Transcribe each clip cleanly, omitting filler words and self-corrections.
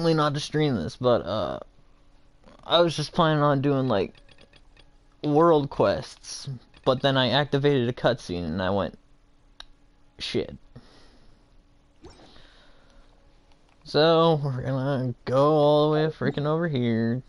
definitely not to stream this, but I was just planning on doing like world quests, but then I activated a cutscene and I went, shit. So we're gonna go all the way freaking over here.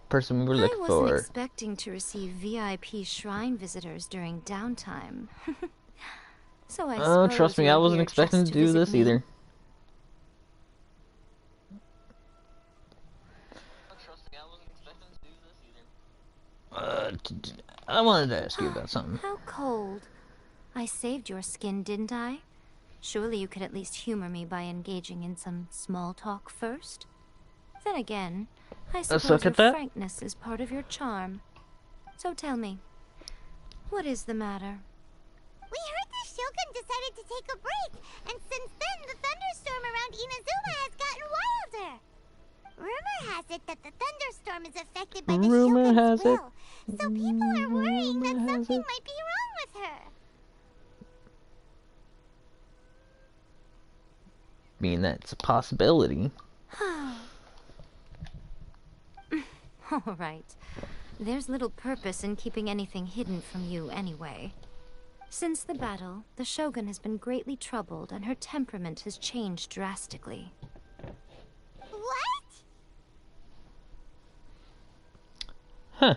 Person we were looking I wasn't for. expecting to receive VIP shrine visitors during downtime. So I Oh, suppose trust me, I you're wasn't here expecting just to to do visit this me. either. I wanted to ask you about something. How cold. I saved your skin, didn't I? Surely you could at least humor me by engaging in some small talk first? Then again, I Let's suppose look your at that. frankness is part of your charm. So tell me, what is the matter? We heard the Shogun decided to take a break, and since then the thunderstorm around Inazuma has gotten wilder. Rumor has it that the thunderstorm is affected by the Shogun's will, so people are worrying that something might be wrong with her. I mean, that's a possibility. All right. There's little purpose in keeping anything hidden from you anyway. Since the battle, the Shogun has been greatly troubled and her temperament has changed drastically. What? Huh.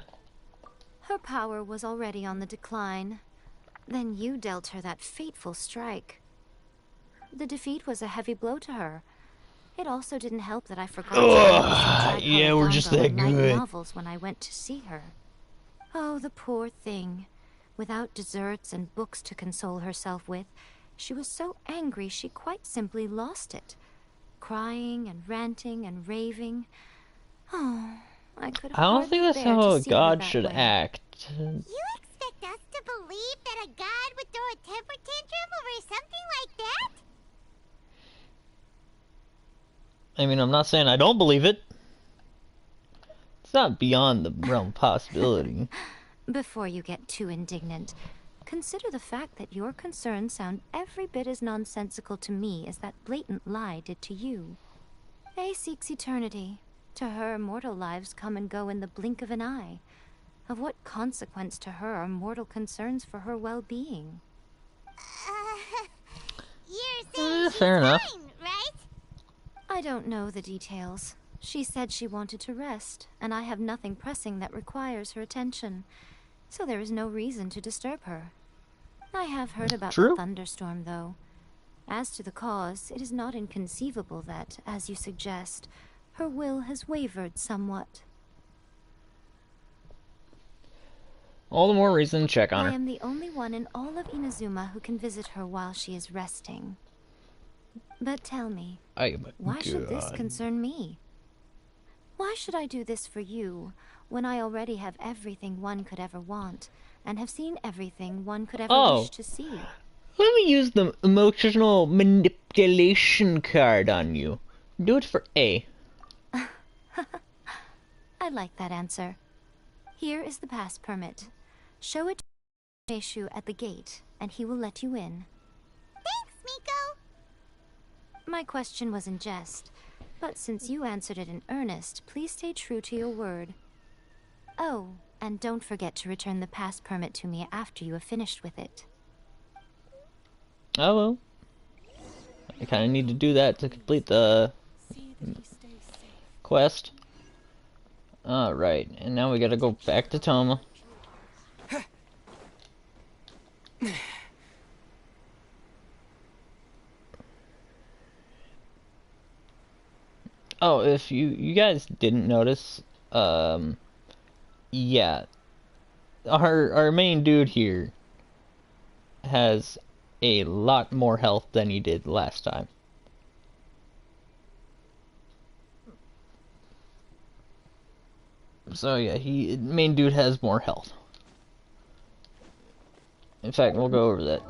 Her power was already on the decline. Then you dealt her that fateful strike. The defeat was a heavy blow to her. It also didn't help that I forgot to Ugh, yeah, we're just that light good. novels when I went to see her. Oh, the poor thing. Without desserts and books to console herself with, she was so angry she quite simply lost it. Crying and ranting and raving. Oh, I could I don't think that's how a god should act. You expect us to believe that a god would throw a temper tantrum over something like that? I mean, I'm not saying I don't believe it. It's not beyond the realm of possibility. Before you get too indignant, consider the fact that your concerns sound every bit as nonsensical to me as that blatant lie did to you. Faye seeks eternity. To her, mortal lives come and go in the blink of an eye. Of what consequence to her are mortal concerns for her well-being? You're saying she's fair enough. fine, right? I don't know the details. She said she wanted to rest, and I have nothing pressing that requires her attention. So there is no reason to disturb her. I have heard about the thunderstorm, though. As to the cause, it is not inconceivable that, as you suggest, her will has wavered somewhat. All the more reason to check on her. I am the only one in all of Inazuma who can visit her while she is resting. But tell me, why should this concern me? Why should I do this for you, when I already have everything one could ever want, and have seen everything one could ever wish to see? Let me use the emotional manipulation card on you. Do it for A. I like that answer. Here is the pass permit. Show it to Meishu at the gate, and he will let you in. Thanks, Miko. My question was in jest, but since you answered it in earnest, please stay true to your word. Oh, and don't forget to return the pass permit to me after you have finished with it. Oh well. I kinda need to do that to complete the quest. Alright, and now we gotta go back to Toma. Oh, if you guys didn't notice, yeah, our main dude here has a lot more health than he did last time. So yeah, main dude has more health. In fact, we'll go over that.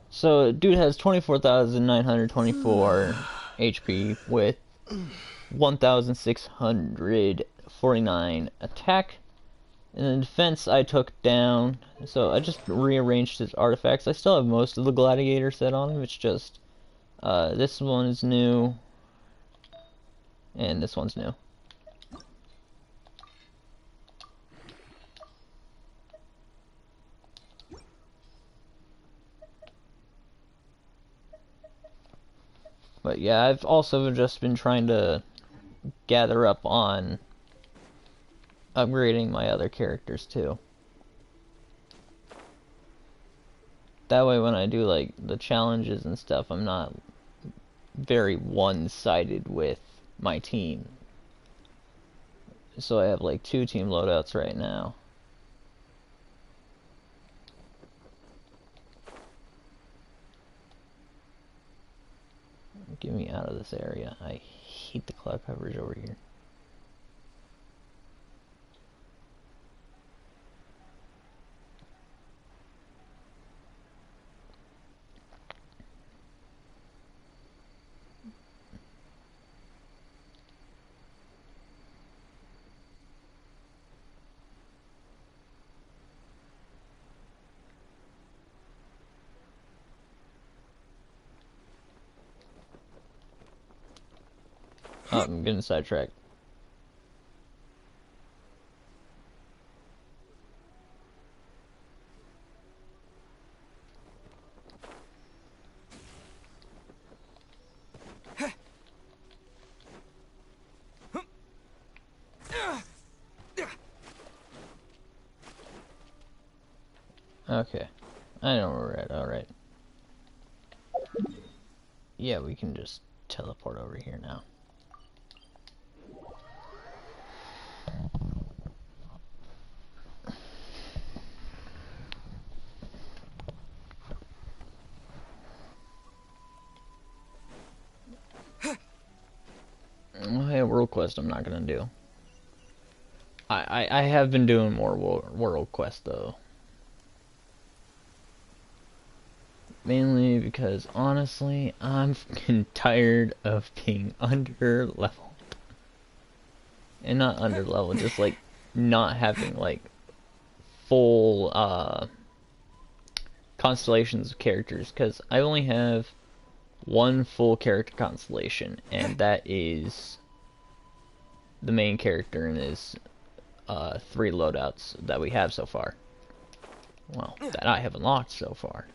So dude has 24,924 HP with 1,649 attack. And in defense, I took down. So I just rearranged his artifacts. I still have most of the gladiator set on him. It's just this one is new, and this one's new. But yeah, I've also just been trying to gather up on upgrading my other characters too. That way when I do like the challenges and stuff, I'm not very one-sided with my team. So I have like 2 team loadouts right now. Get me out of this area. I hate the cloud coverage over here. Oh, I'm getting sidetracked. Okay. I know where we're at, alright. Yeah, we can just teleport over here now. Hey, world quest I'm not gonna do. I have been doing more world quest though. Mainly because honestly, I'm fucking tired of being under leveled. And not under leveled, just like not having like full constellations of characters, because I only have one full character constellation, and that is the main character and his 3 loadouts that we have so far. Well, that I have unlocked so far.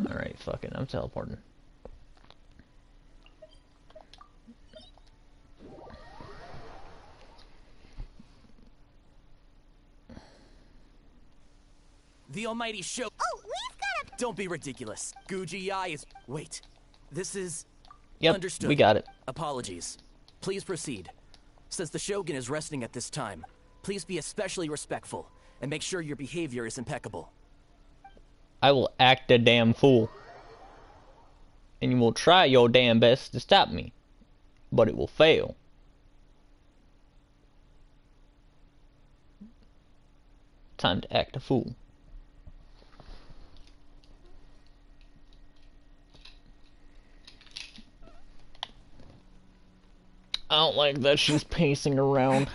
Alright, fuck it, I'm teleporting. The almighty show. Oh, we've got a... Don't be ridiculous. Guji is... Wait. This is... Yep, Understood. we got it. Apologies. Please proceed. Since the Shogun is resting at this time, please be especially respectful and make sure your behavior is impeccable. I will act a damn fool. And you will try your damn best to stop me. But it will fail. Time to act a fool. I don't like that she's pacing around.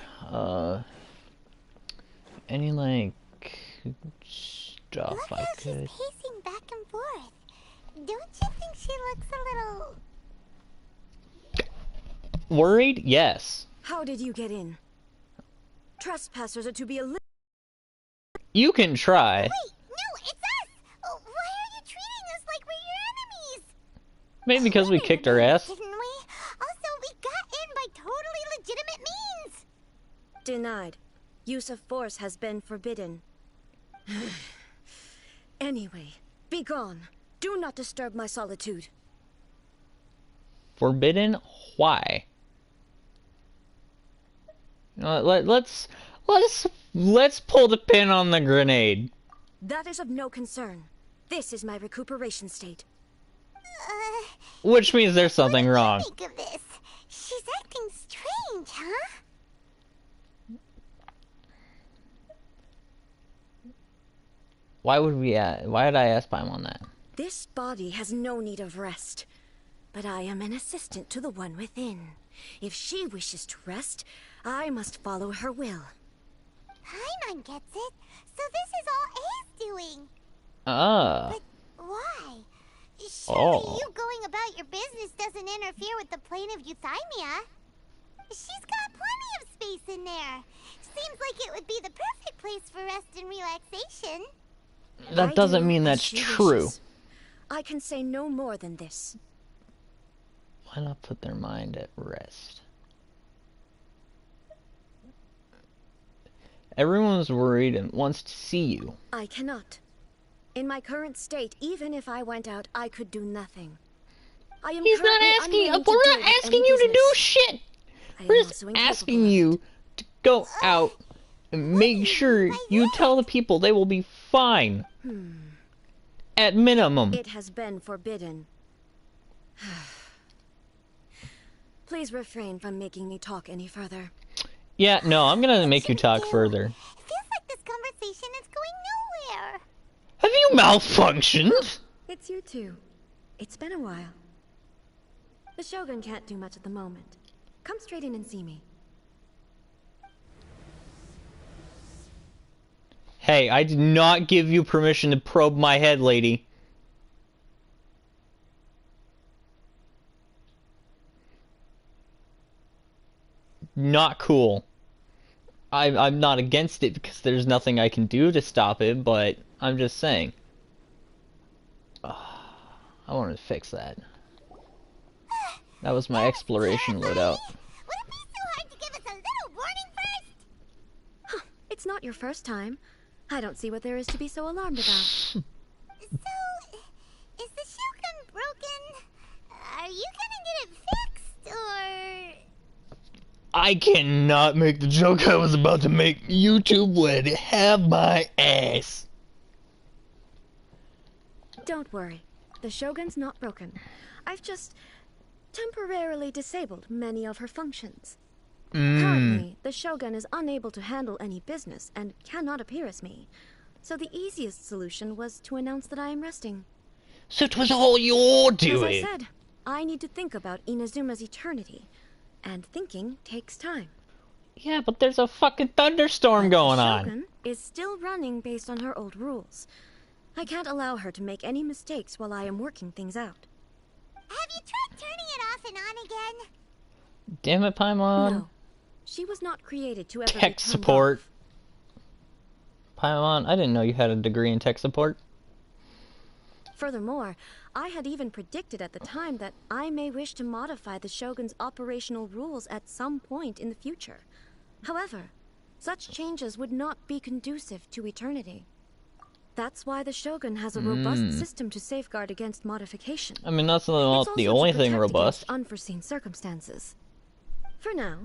Any like stuff Look I how could. she's pacing back and forth. Don't you think she looks a little... Worried? Yes. How did you get in? Trespassers are to be eliminated. You can try. Wait, no, it's us! Oh, why are you treating us like we're your enemies? Maybe because we kicked her ass. Didn't we? Also, we got in by totally legitimate means. Denied. Use of force has been forbidden. Anyway, be gone. Do not disturb my solitude. Forbidden? Why? Let's pull the pin on the grenade. That is of no concern. This is my recuperation state. Which means there's something wrong. What do you think of this? She's acting strange, huh? Why did I ask Paimon that? This body has no need of rest. But I am an assistant to the one within. If she wishes to rest, I must follow her will. Paimon gets it. So this is all A's doing. Ah. But why? Surely Oh. you going about your business doesn't interfere with the plane of euthymia. She's got plenty of space in there. Seems like it would be the perfect place for rest and relaxation. That I doesn't do mean as that's she true. wishes. I can say no more than this. Why not put their mind at rest? Everyone's worried and wants to see you. I cannot. In my current state, even if I went out, I could do nothing. I am He's not currently asking. unwilling to We're deal not with asking any you to do business. shit. I am We're just also incapable asking of it. you to go out and make sure you tell the people they will be fine. At minimum. It has been forbidden. Please refrain from making me talk any further. Yeah, no, I'm gonna make you talk further. Feels like this conversation is going nowhere. Have you malfunctioned? It's you two. It's been a while. The Shogun can't do much at the moment. Come straight in and see me. Hey, I did not give you permission to probe my head, lady. Not cool. I'm not against it because there's nothing I can do to stop it, but I'm just saying. I wanted to fix that. That was my exploration loadout. Would it be so hard to give us a little warning first? It's not your first time. I don't see what there is to be so alarmed about. So, is the Shogun broken? Are you gonna get it fixed, or... I cannot make the joke I was about to make. YouTube would have my ass. Don't worry. The Shogun's not broken. I've just temporarily disabled many of her functions. Currently, the Shogun is unable to handle any business and cannot appear as me. So the easiest solution was to announce that I am resting. So it was all your As I doing. said, I need to think about Inazuma's eternity. And thinking takes time. Yeah, but there's a fucking thunderstorm going The on. Shogun is still running based on her old rules. I can't allow her to make any mistakes while I am working things out. Have you tried turning it off and on again? Damn it, Paimon. No. She was not created to ever be Tech turned support. off. Paimon, I didn't know you had a degree in tech support. Furthermore, I had even predicted at the time that I may wish to modify the Shogun's operational rules at some point in the future. However, such changes would not be conducive to eternity. That's why the Shogun has a robust system to safeguard against modification. I mean, that's It's not also the to only thing protect robust. against unforeseen circumstances. For now,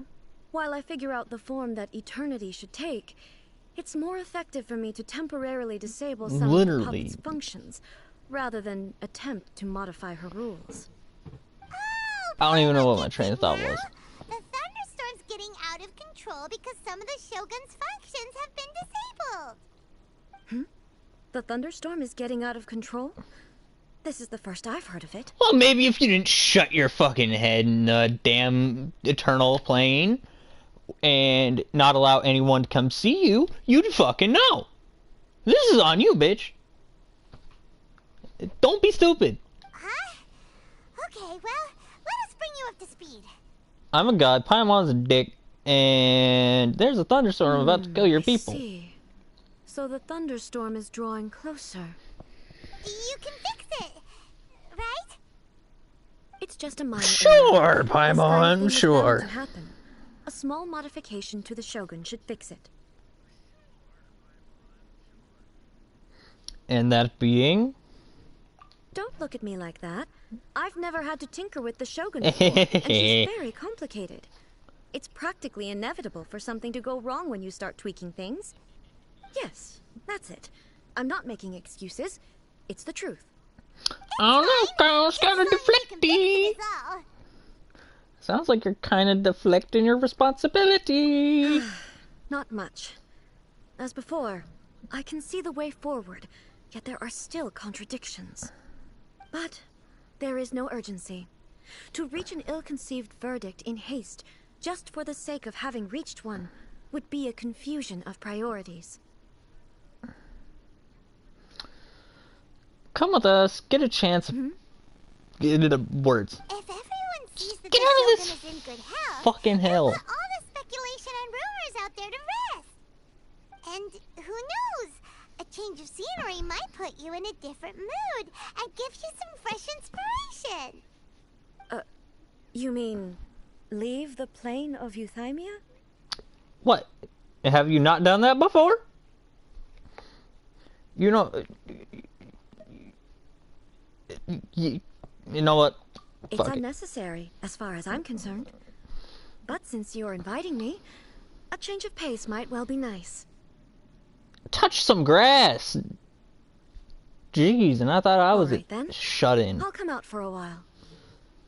while I figure out the form that eternity should take, it's more effective for me to temporarily disable some of the Literally. puppet's functions, rather than attempt to modify her rules. I don't even know what my train of thought was. The thunderstorm's getting out of control because some of the Shogun's functions have been disabled. The thunderstorm is getting out of control? This is the first I've heard of it. Well, maybe if you didn't shut your fucking head in the damn eternal plane and not allow anyone to come see you, you'd fucking know. This is on you, bitch. Don't be stupid. Huh? Okay, well, let us bring you up to speed. I'm a god, Paimon's a dick, and there's a thunderstorm about to kill your I people. see. So the thunderstorm is drawing closer. You can fix it, right? It's just a minor Sure, error. This kind of Paimon, thing is bound sure. to happen. A small modification to the Shogun should fix it. And that being? Don't look at me like that. I've never had to tinker with the Shogun before, and she's very complicated. It's practically inevitable for something to go wrong when you start tweaking things. Yes, that's it. I'm not making excuses. It's the truth. Oh no, girls, gotta deflecty. Sounds like you're kind of deflecting your responsibility. Not much. As before, I can see the way forward, yet there are still contradictions. But there is no urgency. To reach an ill-conceived verdict in haste, just for the sake of having reached one, would be a confusion of priorities. Come with us, get a chance. Get into the words. If everyone sees that Get the out of Shogun this is in good health, fucking hell. put all the speculation and rumors out there to rest. And who knows? A change of scenery might put you in a different mood and give you some fresh inspiration. You mean, leave the plane of Euthymia? What? Have you not done that before? You know... You know what? It's Fuck it. unnecessary, as far as I'm concerned. But since you're inviting me, a change of pace might well be nice. Touch some grass. Jeez, and I thought I was Alright, then. shut in. I'll come out for a while.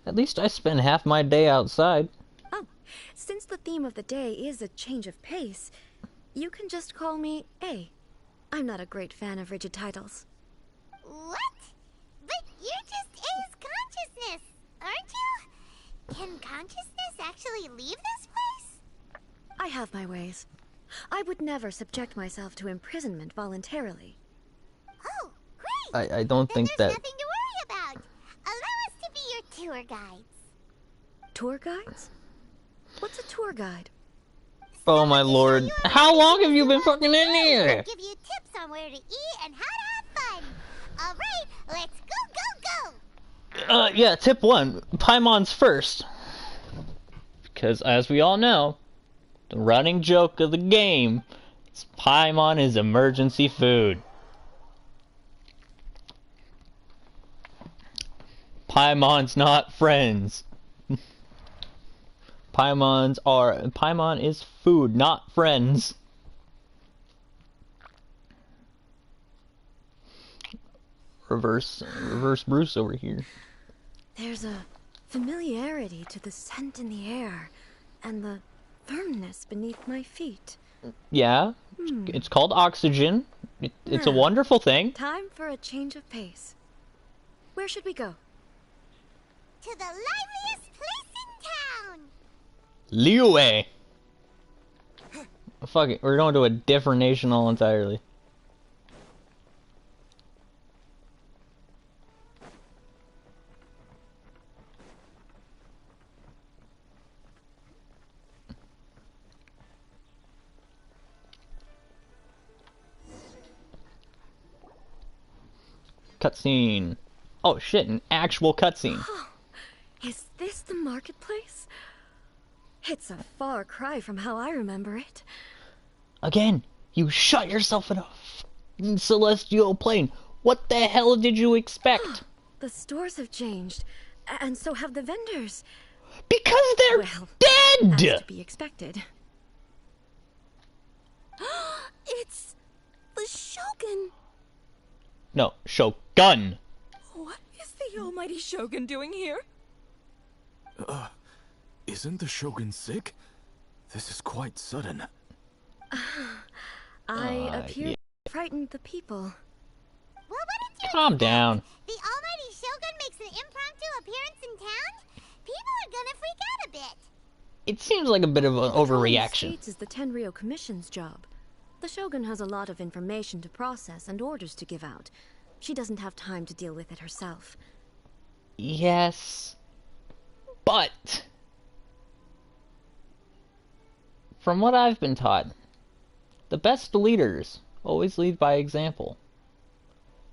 At least I spend half my day outside. Oh, since the theme of the day is a change of pace, you can just call me A. I'm not a great fan of rigid titles. What? But you're just A's consciousness, aren't you? Can consciousness actually leave this place? I have my ways. I would never subject myself to imprisonment voluntarily. Oh, great! I don't Then think there's that... nothing to worry about. Allow us to be your tour guides. Tour guides? What's a tour guide? Oh my lord. How long have you been fucking in here? Give you tips on where to eat and how to have fun. All right, let's go. Yeah, tip 1. Paimon's first. Because as we all know, the running joke of the game is Paimon is emergency food. Paimon's not friends. Paimon is food, not friends. Reverse Bruce over here. There's a familiarity to the scent in the air, and the firmness beneath my feet. Yeah, it's called oxygen. It's a Now, wonderful thing. Time for a change of pace. Where should we go? To the liveliest place in town. Liyue. Fuck it, we're going to a different nation all entirely. Cutscene. Oh shit, an actual cutscene. Is this the marketplace? It's a far cry from how I remember it. Again, you shut yourself in a f***ing celestial plane. What the hell did you expect? The stores have changed, and so have the vendors. Because they're Well, dead! as to be expected. It's the Shogun. No, Shogun. What is the almighty Shogun doing here? Isn't the Shogun sick? This is quite sudden. I appear to frighten the people. Well, what did you Calm down. The almighty Shogun makes an impromptu appearance in town? People are gonna freak out a bit. It seems like a bit of an Patrolling overreaction. streets is the Tenryou Commission's job. The Shogun has a lot of information to process and orders to give out. She doesn't have time to deal with it herself. Yes. But from what I've been taught, the best leaders always lead by example.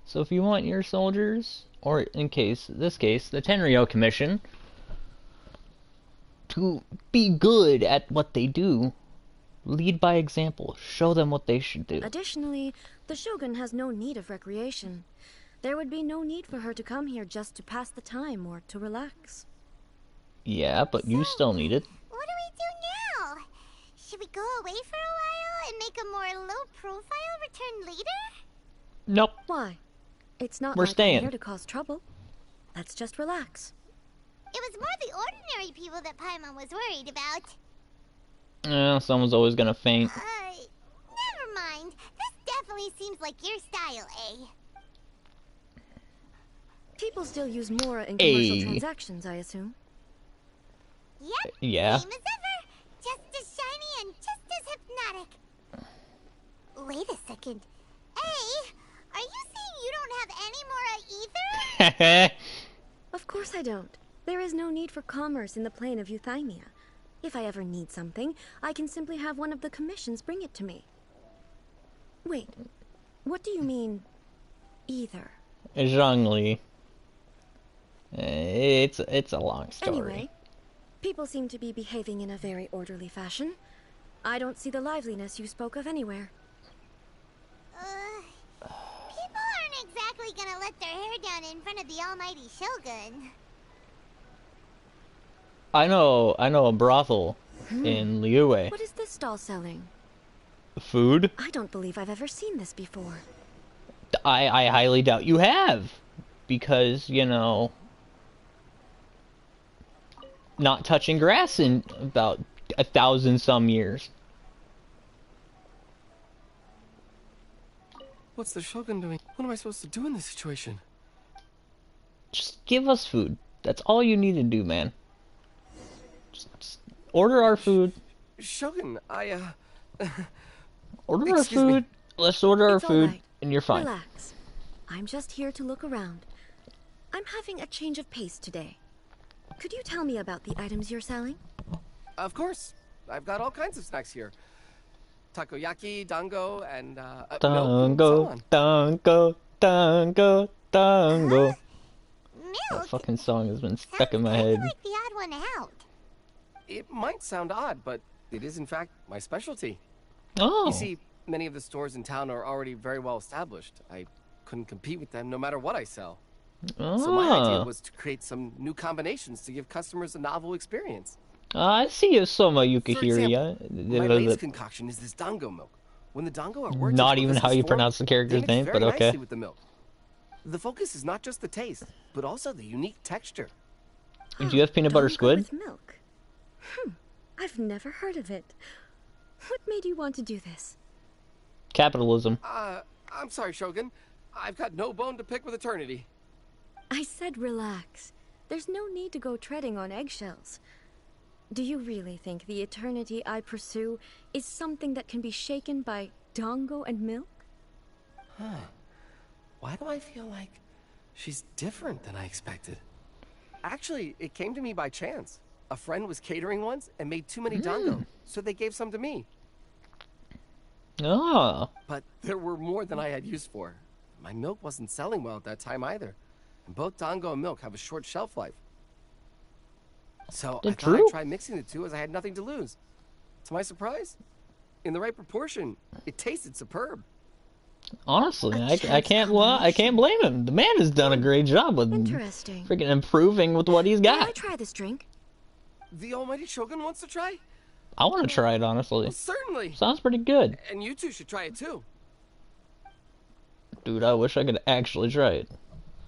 So if you want your soldiers, or in this case, the Tenryou Commission, to be good at what they do. Lead by example. Show them what they should do. Additionally, the Shogun has no need of recreation. There would be no need for her to come here just to pass the time or to relax. Yeah, but you still need it. What do we do now? Should we go away for a while and make a more low-profile return later? Nope. Why? It's not We're like staying. I'm here to cause trouble. Let's just relax. It was more the ordinary people that Paimon was worried about. Someone's always gonna faint. Never mind. This definitely seems like your style, eh? People still use Mora in commercial Ay. transactions, I assume. Yep. Yeah. Same as ever. Just as shiny and just as hypnotic. Wait a second. Hey, are you saying you don't have any Mora either? Of course I don't. There is no need for commerce in the plane of Euthymia. If I ever need something, I can simply have one of the commissions bring it to me. Wait, what do you mean, either? Zhongli. It's a long story. Anyway, people seem to be behaving in a very orderly fashion. I don't see the liveliness you spoke of anywhere. People aren't exactly gonna let their hair down in front of the almighty Shogun. I know a brothel in Liyue. What is this stall selling? Food? I don't believe I've ever seen this before. I highly doubt you have. Because, you know, not touching grass in about 1,000 some years. What's the Shogun doing? What am I supposed to do in this situation? Just give us food. That's all you need to do, man. Just order our food. Shogun, Order our Excuse me. food. Let's order our It's all food, right. and you're fine. Relax. I'm just here to look around. I'm having a change of pace today. Could you tell me about the items you're selling? Of course. I've got all kinds of snacks here. Takoyaki, dango, and, milk and so Dango, on. dango, dango, dango. Milk? That fucking song has been stuck Sounds in my kinda head. like the odd one out. It might sound odd, but it is in fact my specialty. Oh. You see, many of the stores in town are already very well established. I couldn't compete with them no matter what I sell. So my idea was to create some new combinations to give customers a novel experience. I see you, Soma For Yukihira. example, my latest concoction is this dango milk. When the dango are worked Not into a even how viscous you form, pronounce the character's they mix name, very but okay. nicely with the milk. The focus is not just the taste, but also the unique texture. Do you have peanut butter Dango squid? with milk. I've never heard of it. What made you want to do this? Capitalism. I'm sorry, Shogun. I've got no bone to pick with eternity. I said relax. There's no need to go treading on eggshells. Do you really think the eternity I pursue is something that can be shaken by dango and milk? Why do I feel like she's different than I expected? Actually, it came to me by chance. A friend was catering once and made too many dango, so they gave some to me. Oh. But there were more than I had use for. My milk wasn't selling well at that time either. And both dango and milk have a short shelf life. So I thought True. I'd try mixing the two as I had nothing to lose. To my surprise, in the right proportion, it tasted superb. Honestly, I chance can't I can't combination. blame him. The man has done a great job with Interesting. freaking improving with what he's May I got. try this drink? The almighty Shogun wants to try? I want to try it, honestly. Well, certainly. Sounds pretty good. And you two should try it too. Dude, I wish I could actually try it.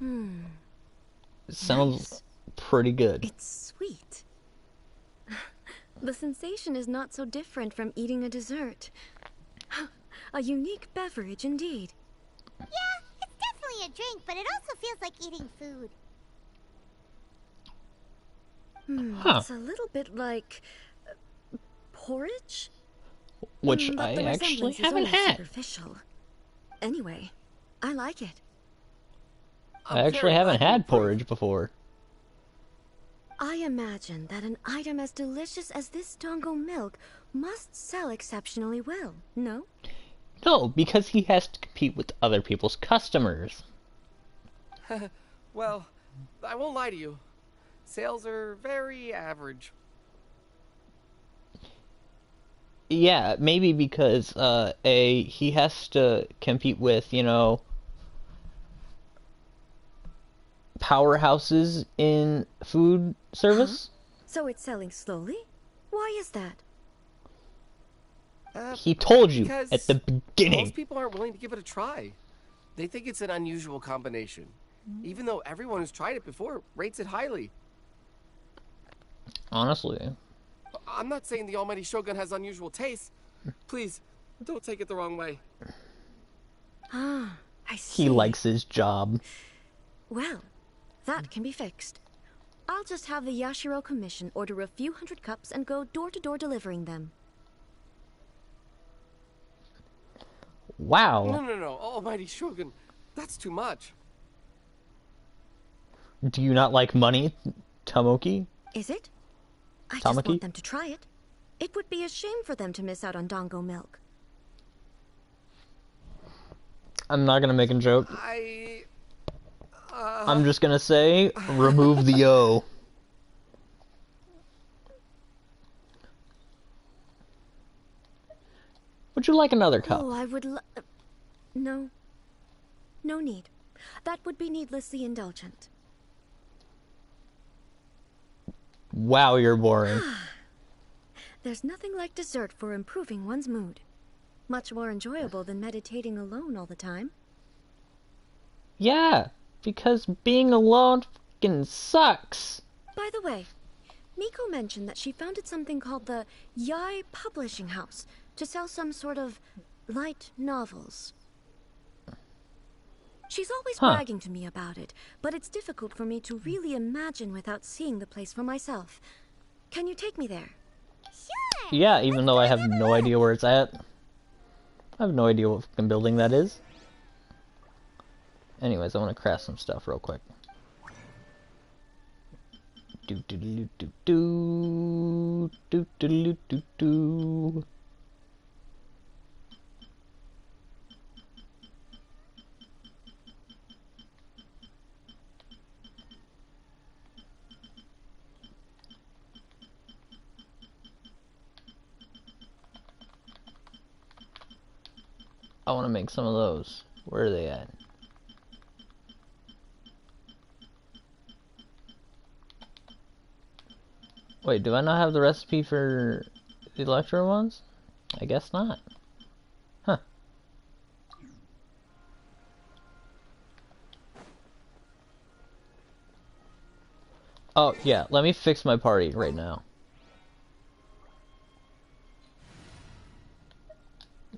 It sounds Nice. pretty good. It's sweet. The sensation is not so different from eating a dessert. A unique beverage indeed. Yeah, it's definitely a drink, but it also feels like eating food. Huh. It's a little bit like porridge, Which but I the actually resemblance is haven't only had. superficial. Anyway, I like it. I actually haven't had porridge before. I imagine that an item as delicious as this dango milk must sell exceptionally well, no? No, because he has to compete with other people's customers. Well, I won't lie to you. Sales are very average. Yeah, maybe because he has to compete with, you know, powerhouses in food Huh? service. So it's selling slowly? Why is that? He told you at the Because beginning. most people aren't willing to give it a try. They think it's an unusual combination, even though everyone who's tried it before rates it highly. Honestly. I'm not saying the Almighty Shogun has unusual tastes. Please, don't take it the wrong way. Ah, I see. He likes his job. Well, that can be fixed. I'll just have the Yashiro Commission order a few hundred cups and go door-to-door delivering them. Wow. No, Almighty Shogun, that's too much. Do you not like money, Tomoki? Is it? I just Tamaki? want them to try it. It would be a shame for them to miss out on Dango milk. I'm not gonna make a joke. I'm just gonna say, remove the O. Would you like another cup? Oh, I would no. No need. That would be needlessly indulgent. Wow, you're boring. There's nothing like dessert for improving one's mood. Much more enjoyable than meditating alone all the time. Yeah, because being alone fucking sucks. By the way, Miko mentioned that she founded something called the Yai Publishing House to sell some sort of light novels. She's always bragging to me about it, but it's difficult for me to really imagine without seeing the place for myself. Can you take me there? Sure. Yeah, even though I have no idea where it's at. I have no idea what fucking building that is. Anyways, I want to craft some stuff real quick. Do do do do do do do do do do. I want to make some of those. Where are they at? Wait, do I not have the recipe for the electro ones? I guess not. Huh. Oh, yeah, let me fix my party right now.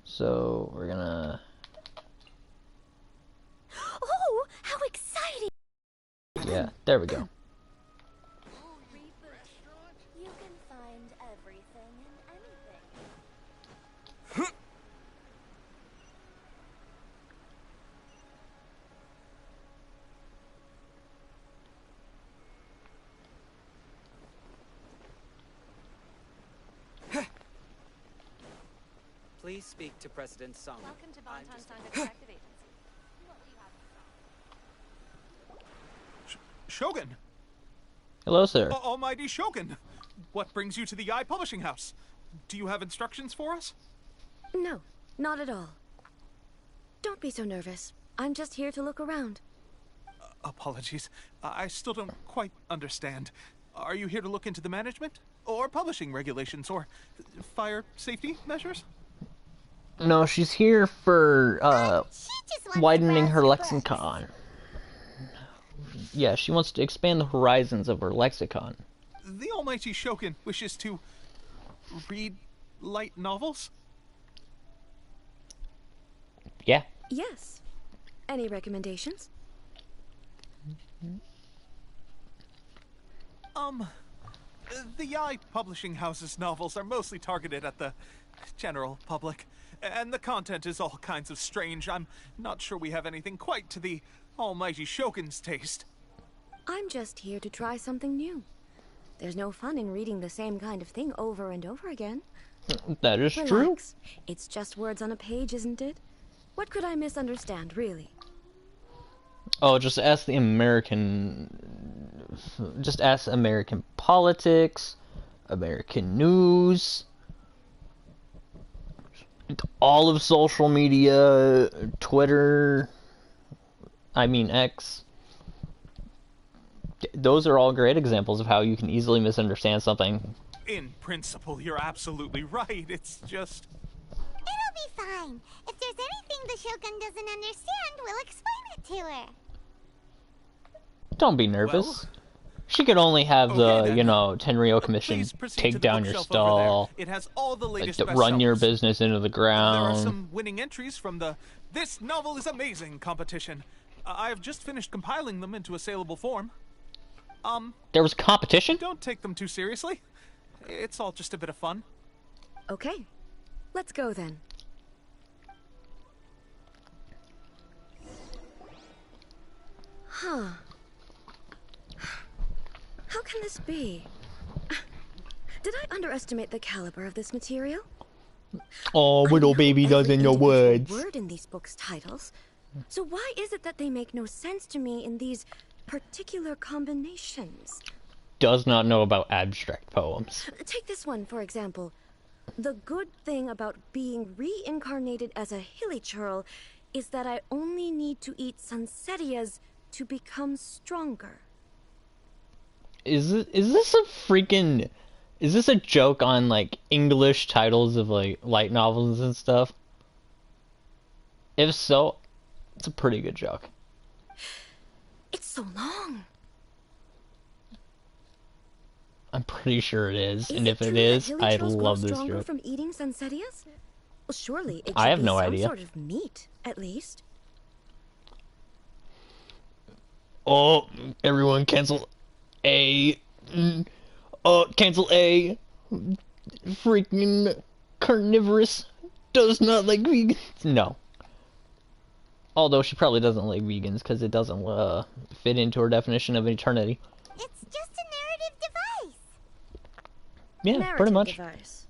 So, we're gonna... Oh, how exciting! Yeah, there we go. You can find everything and anything. Please speak to President Song. Welcome to I'm Bonton just- Song Detective Agency. What do you have? Shogun! Hello, sir. Almighty Shogun! What brings you to the Yai Publishing House? Do you have instructions for us? No, not at all. Don't be so nervous. I'm just here to look around. Apologies. I still don't quite understand. Are you here to look into the management? Or publishing regulations? Or fire safety measures? No, she's here for, She just wants to widening her browse books. lexicon. Yeah, she wants to expand the horizons of her lexicon. The Almighty Shogun wishes to read light novels? Yeah. Yes. Any recommendations? The Yai Publishing House's novels are mostly targeted at the general public, and the content is all kinds of strange. I'm not sure we have anything quite to the Almighty Shogun's taste. I'm just here to try something new. There's no fun in reading the same kind of thing over and over again. That is true. Relax. It's just words on a page, isn't it? What could I misunderstand, really? Oh, just ask the American... Just ask American politics, American news. all of social media, Twitter, I mean X, those are all great examples of how you can easily misunderstand something. In principle, you're absolutely right. It's just... It'll be fine. If there's anything the Shogun doesn't understand, we'll explain it to her. Don't be nervous. Well, she could only have okay, the, then. Tenryo Commission Please proceed take to the down your bookshelf over there. stall, It has all the latest run your bestsellers. business into the There are ground. some winning entries from the This Novel is Amazing competition. I have just finished compiling them into a saleable form. There was competition? Don't take them too seriously. It's all just a bit of fun. Okay, let's go then. Huh. How can this be? Did I underestimate the caliber of this material? Oh, little baby doesn't know words. Word in these books' titles. So why is it that they make no sense to me in these particular combinations? Does not know about abstract poems. Take this one, for example. The good thing about being reincarnated as a hilly-churl is that I only need to eat sunsettias to become stronger. Is this a joke on, like, English titles of, like, light novels and stuff? If so, it's a pretty good joke. It's so long. I'm pretty sure it is, and Is if it it true is, that I hilly-churls love grow this stronger joke. from eating sunsettias? Well, surely it should I have be no some idea. sort of meat, at least. Oh, everyone cancel A. Cancel A. Freaking carnivorous does not like vegans. No. Although she probably doesn't like vegans because it doesn't fit into her definition of eternity. It's just a narrative device. Yeah, Narrative pretty much. device.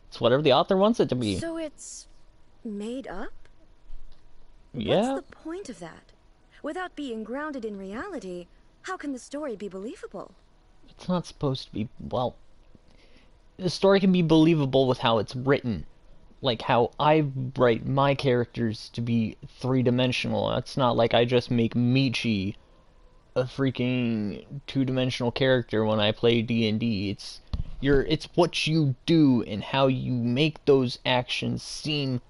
It's whatever the author wants it to be. So it's made up? Yeah. What's the point of that? Without being grounded in reality, how can the story be believable? It's not supposed to be, well... The story can be believable with how it's written. Like how I write my characters to be three-dimensional. It's not like I just make Michi a freaking two-dimensional character when I play D&D. It's what you do and how you make those actions seem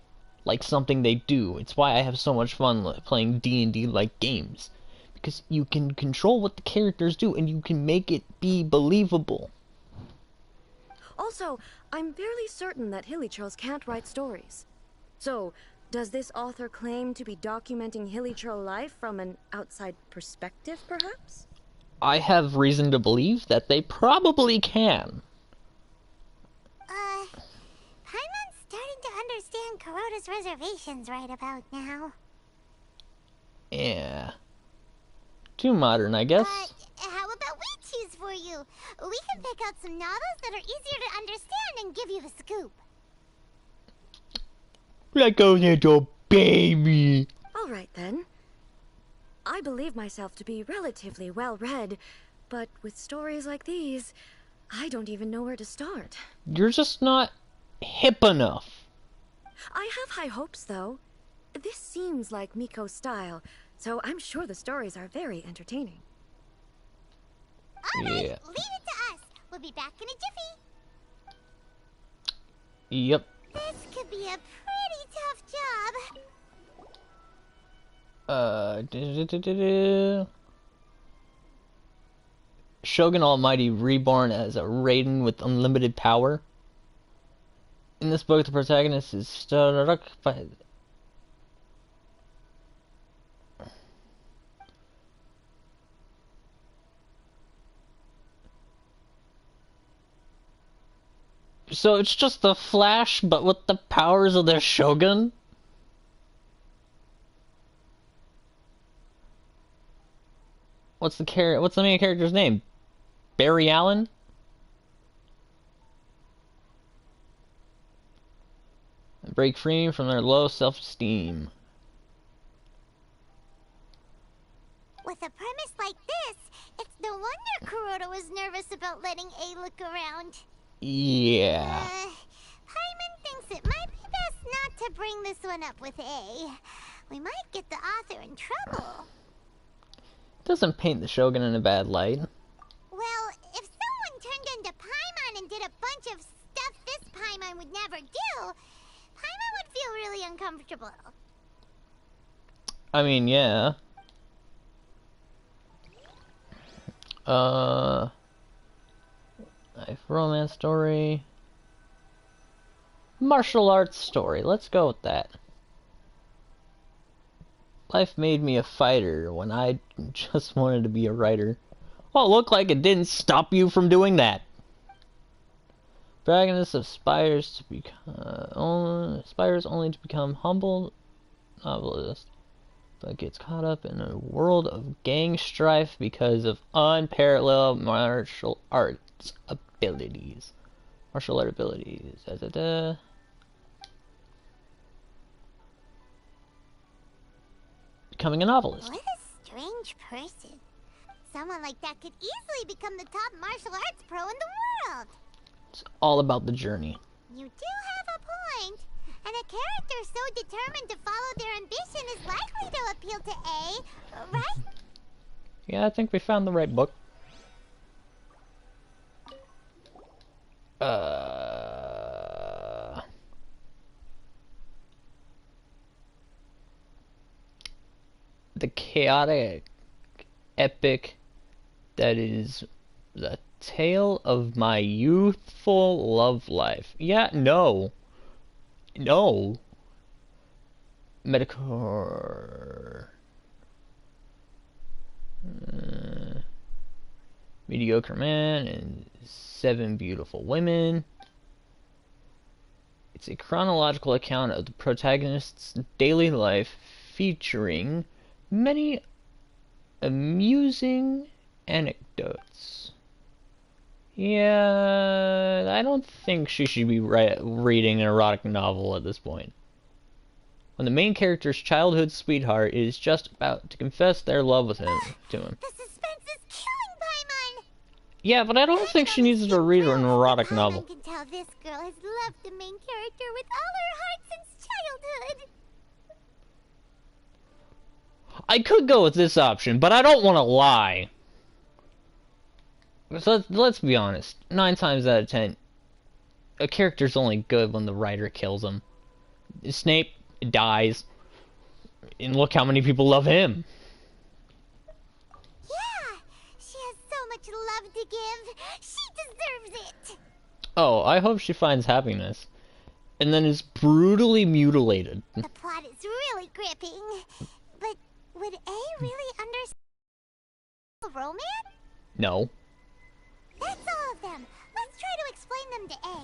like something they do. It's why I have so much fun playing D&D like games. Because you can control what the characters do and you can make it be believable. Also, I'm fairly certain that hilly-churls can't write stories. So, does this author claim to be documenting hilly-churl life from an outside perspective, perhaps? I have reason to believe that they probably can. Paimon's starting to understand Kuroda's reservations right about now. Yeah. Too modern, I guess. How about we choose for you? We can pick out some novels that are easier to understand and give you the scoop. Like a little baby. All right, then. I believe myself to be relatively well-read, but with stories like these, I don't even know where to start. You're just not hip enough. I have high hopes, though. This seems like Miko's style, so I'm sure the stories are very entertaining. All right, Yeah. leave it to us. We'll be back in a jiffy. Yep. This could be a pretty tough job. Shogun Almighty reborn as a Raiden with unlimited power. In this book, the protagonist is struck by... So it's just the Flash, but with the powers of the Shogun? What's the main character's name? Barry Allen? Break free from their low self-esteem. With a premise like this, it's no wonder Kuroda was nervous about letting A look around. Yeah. to bring this one up with A. We might get the author in trouble. Doesn't paint the Shogun in a bad light. Well, if someone turned into Paimon and did a bunch of stuff this Paimon would never do, Paimon would feel really uncomfortable. I mean, yeah. Life romance story. Martial arts story. Let's go with that. Life made me a fighter when I just wanted to be a writer. Well, it looked like it didn't stop you from doing that. Protagonist aspires only to become humble novelist, but gets caught up in a world of gang strife because of unparalleled martial arts abilities. Martial art abilities. Becoming a novelist. What a strange person. Someone like that could easily become the top martial arts pro in the world. It's all about the journey. You do have a point. And a character so determined to follow their ambition is likely to appeal to A, right? Yeah, I think we found the right book. The chaotic epic that is the tale of my youthful love life. Yeah, no. No. Mediocre man and 7 beautiful women. It's a chronological account of the protagonist's daily life featuring many amusing anecdotes. Yeah, I don't think she should be reading an erotic novel at this point. When the main character's childhood sweetheart is just about to confess their love with him to him. The suspense is killing Paimon. Yeah, but I don't think she needs to read an erotic novel. Paimon can tell this girl has loved the main character with all her heart since childhood. I could go with this option, but I don't want to lie. So let's be honest. 9 times out of 10, a character's only good when the writer kills him. Snape dies, and look how many people love him. Yeah, she has so much love to give. She deserves it. Oh, I hope she finds happiness, and then is brutally mutilated. The plot is really gripping, but would A really understand romance? No. That's all of them. Let's try to explain them to A.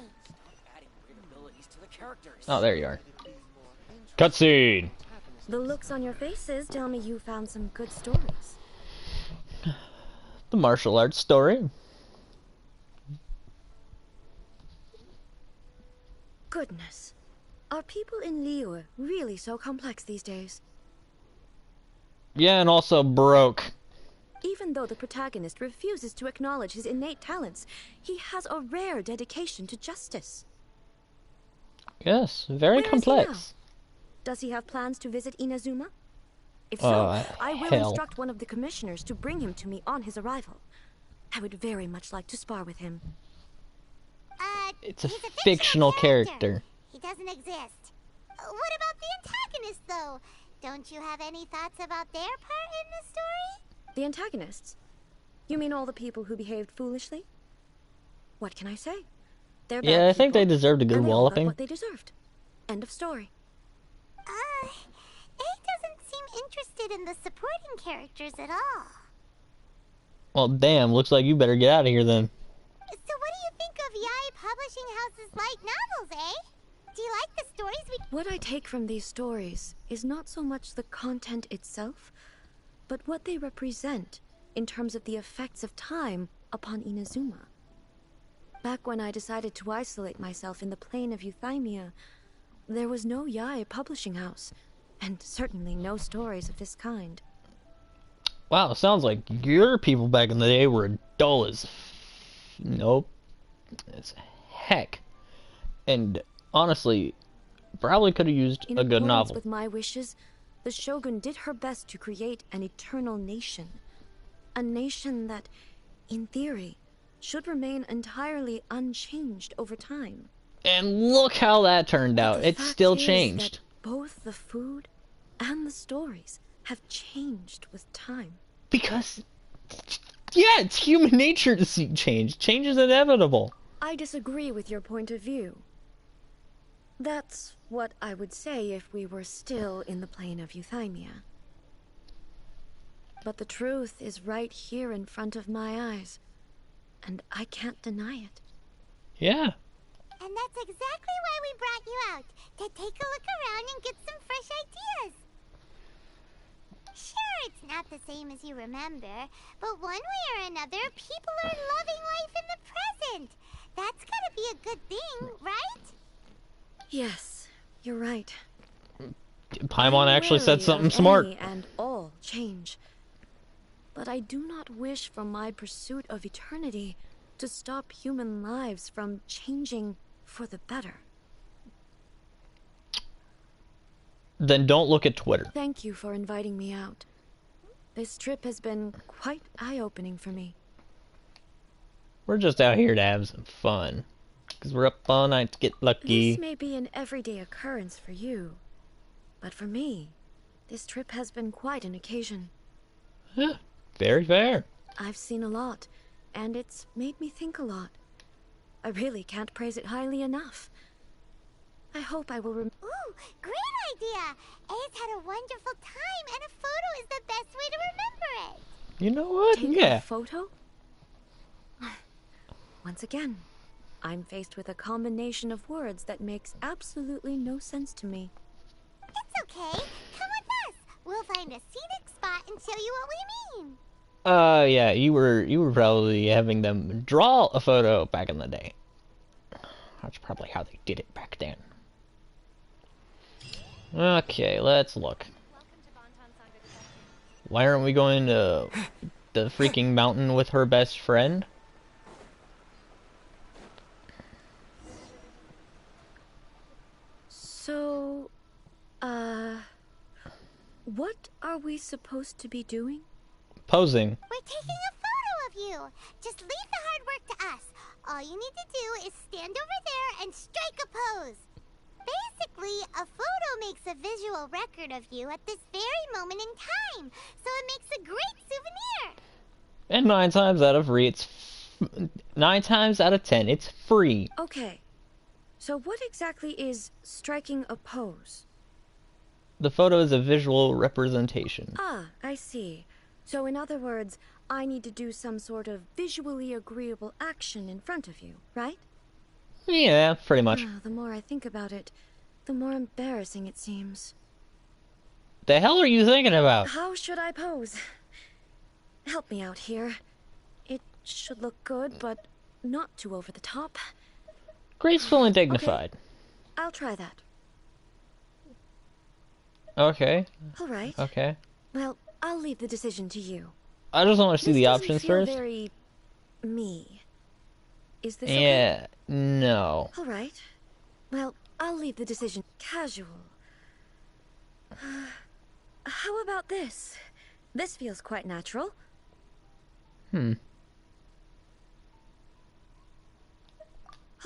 Adding weird abilities to the characters. Oh, there you are. Cutscene. The looks on your faces tell me you found some good stories. The martial arts story. Goodness. Are people in Liyue really so complex these days? Yeah, and also broke. Even though the protagonist refuses to acknowledge his innate talents, he has a rare dedication to justice. Yes, very Where is he complex. now? Does he have plans to visit Inazuma? If so, I will hell. instruct one of the commissioners to bring him to me on his arrival. I would very much like to spar with him. It's a He's a fictional character. He doesn't exist. What about the antagonist, though? Don't you have any thoughts about their part in the story? The antagonists? You mean all the people who behaved foolishly? What can I say? They're bad Yeah, I think they people, deserved a good and they all got walloping. what they deserved. End of story. A doesn't seem interested in the supporting characters at all. Well, damn, looks like you better get out of here then. So what do you think of Yae Publishing House's light novels, eh? Do you like the stories we... What I take from these stories is not so much the content itself, but what they represent in terms of the effects of time upon Inazuma. Back when I decided to isolate myself in the plane of Euthymia, there was no Yae Publishing House, and certainly no stories of this kind. Wow, sounds like your people back in the day were dull as... Nope. As heck. And honestly, Probably could have used In a good accordance novel. with my wishes, the Shogun did her best to create an eternal nation. A nation that, in theory, should remain entirely unchanged over time. And look how that turned But out. the It's fact still is changed. that both the food and the stories have changed with time. Because, yeah, it's human nature to see change. Change is inevitable. I disagree with your point of view. That's what I would say if we were still in the plane of euthymia. But the truth is right here in front of my eyes, and I can't deny it. Yeah. And that's exactly why we brought you out, to take a look around and get some fresh ideas. Sure, it's not the same as you remember, but one way or another, people are loving life in the present. That's gotta be a good thing, right? Yes, you're right. Paimon actually said Wary something of smart. any and all change. But I do not wish for my pursuit of eternity to stop human lives from changing for the better. Then don't look at Twitter. Thank you for inviting me out. This trip has been quite eye-opening for me. We're just out here to have some fun. Because we're up all night to get lucky. This may be an everyday occurrence for you, but for me, this trip has been quite an occasion. Yeah, very fair. I've seen a lot, and it's made me think a lot. I really can't praise it highly enough. I hope I will Ooh, great idea! A's had a wonderful time, and a photo is the best way to remember it. You know what? take Yeah. a photo? Once again, I'm faced with a combination of words that makes absolutely no sense to me. It's okay. Come with us. We'll find a scenic spot and show you what we mean. Yeah, you were probably having them draw a photo back in the day. That's probably how they did it back then. Okay, let's look. Why aren't we going to the freaking mountain with her best friend? So, what are we supposed to be doing? Posing. We're taking a photo of you. Just leave the hard work to us. All you need to do is stand over there and strike a pose. Basically, a photo makes a visual record of you at this very moment in time, so it makes a great souvenir. And 9 times out of 9 times out of 10, it's free. Okay, so what exactly is striking a pose? The photo is a visual representation. Ah, I see. So in other words, I need to do some sort of visually agreeable action in front of you, right? Yeah, pretty much. The more I think about it, the more embarrassing it seems. The hell are you thinking about? How should I pose? Help me out here. It should look good, but not too over the top. Graceful and dignified. Okay. I'll try that. Okay. All right. Okay. Well, I'll leave the decision to you. I just want to see This the doesn't options feel first. very me. Is this okay? Yeah. No. All right. Well, I'll leave the decision casual. How about this? This feels quite natural. All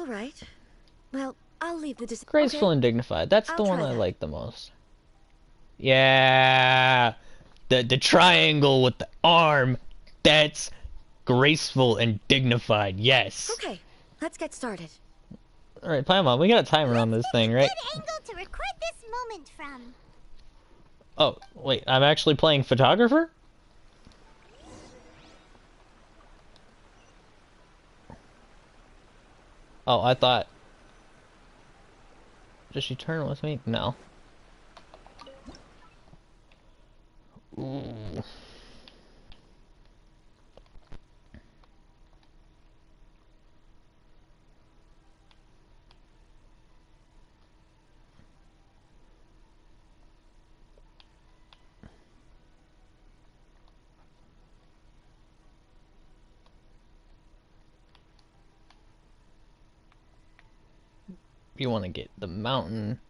right. Well, I'll leave the decision. Graceful and dignified. That's the I'll one try I that. like the most. Yeah. The triangle with the arm. That's graceful and dignified. Yes. Okay, let's get started. All right, Paimon, we got a timer on this thing, right? Good angle to record this moment from. Oh, wait, I'm actually playing photographer? Oh, I thought... Does she turn with me? No. Ooh. You want to get the mountain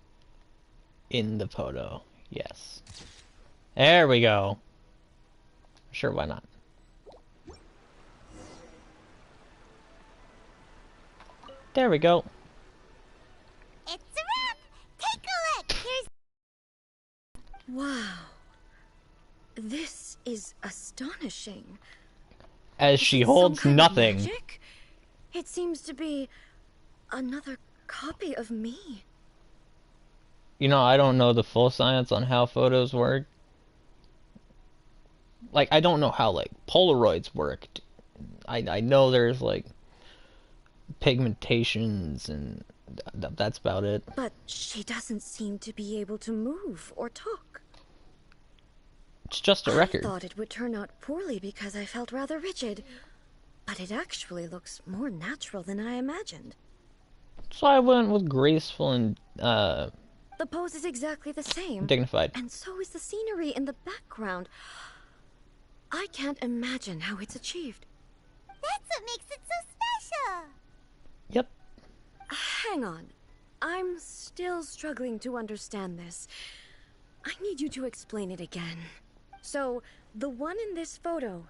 in the photo. Yes. There we go. Sure, why not? There we go. It's a wrap! Take a look! Here's... Wow. This is astonishing. As she holds nothing. Magic? It seems to be another copy of me. You know, I don't know the full science on how photos work. Like, I don't know how, like, Polaroids worked. I know there's, like, pigmentations, and that's about it. But she doesn't seem to be able to move or talk. It's just a record. I thought it would turn out poorly because I felt rather rigid. But it actually looks more natural than I imagined. So I went with graceful and, The pose is exactly the same. dignified. And so is the scenery in the background. I can't imagine how it's achieved. That's what makes it so special! Yep. Hang on. I'm still struggling to understand this. I need you to explain it again. So, the one in this photo,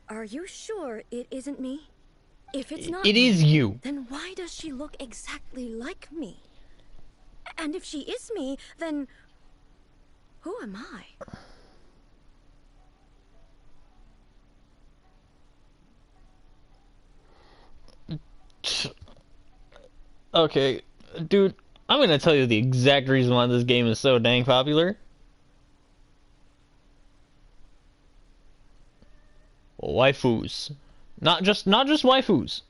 are you sure it isn't me? If it's not It me, is you. then why does she look exactly like me? And if she is me, then who am I? Okay, dude, I'm gonna tell you the exact reason why this game is so dang popular. Waifus. Not just waifus.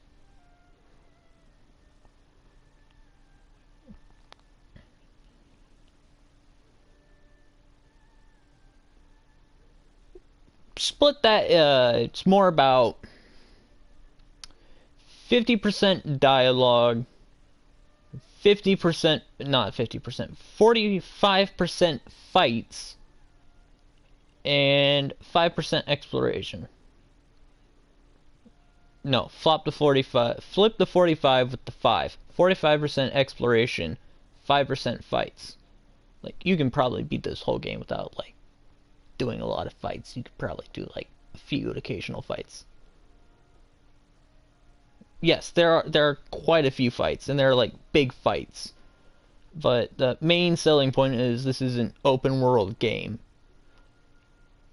Split that, it's more about 50% dialogue, 50%, not 50%, 45% fights, and 5% exploration. No, flip the 45 with the 5. 45% exploration, 5% fights. Like, you can probably beat this whole game without, like, doing a lot of fights. You could probably do, like, a few occasional fights. Yes, there are quite a few fights, and they're, like, big fights. But the main selling point is this is an open world game.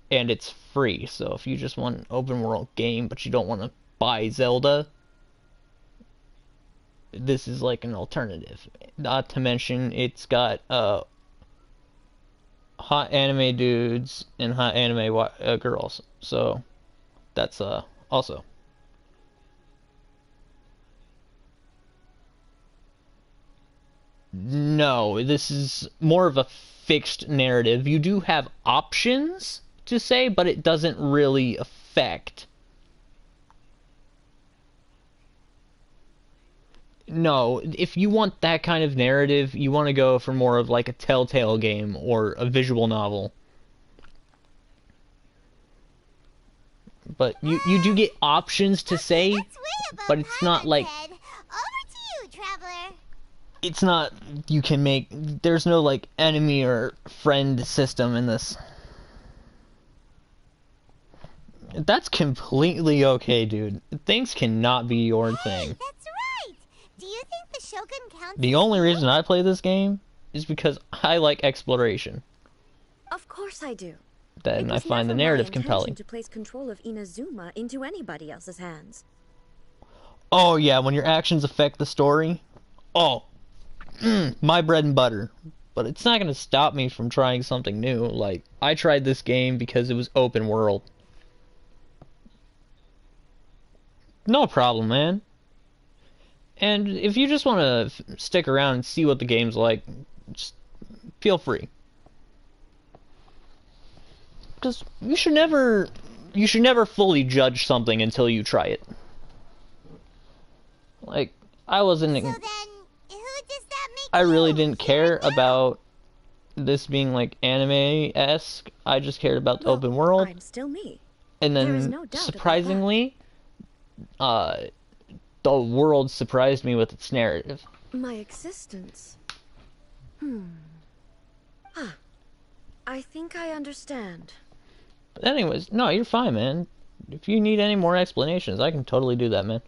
And it's free, so if you just want an open world game, but you don't want to buy Zelda, this is like an alternative. Not to mention, it's got hot anime dudes and hot anime girls, so that's also. No, this is more of a fixed narrative. You do have options to say, but it doesn't really affect. No, if you want that kind of narrative, you want to go for more of like a Telltale game or a visual novel. But you do get options to say, but it's not like... Over to you, Traveler. It's not, you can make, there's no like enemy or friend system in this. That's completely okay, dude. Things cannot be your thing. That's right. Do you think the Shogun counts? The only reason I play this game is because I like exploration. Of course I do. Then I find the narrative compelling. To place control of Inazuma into anybody else's hands. Oh yeah, when your actions affect the story. Oh, my bread and butter. But it's not gonna stop me from trying something new. Like, I tried this game because it was open world. No problem, man. And if you just want to stick around and see what the game's like, just feel free. Because you should never fully judge something until you try it. Like, I wasn't... So then, who does that make I really you? didn't care about this being like anime-esque. I just cared about the open world. I'm still me. And There is then, no doubt about surprisingly, the world surprised me with its narrative. My existence. I think I understand. But anyways, no, you're fine, man. If you need any more explanations, I can totally do that, man.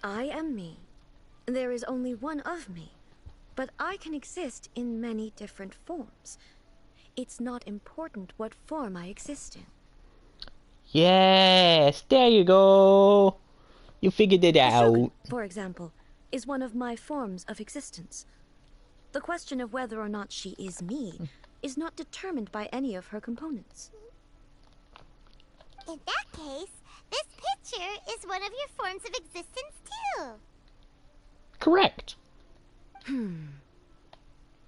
I am me. There is only one of me, but I can exist in many different forms. It's not important what form I exist in. Yes, there you go. You figured it The out. Shogun, for example, is one of my forms of existence. The question of whether or not she is me is not determined by any of her components. In that case, this picture is one of your forms of existence too. Correct.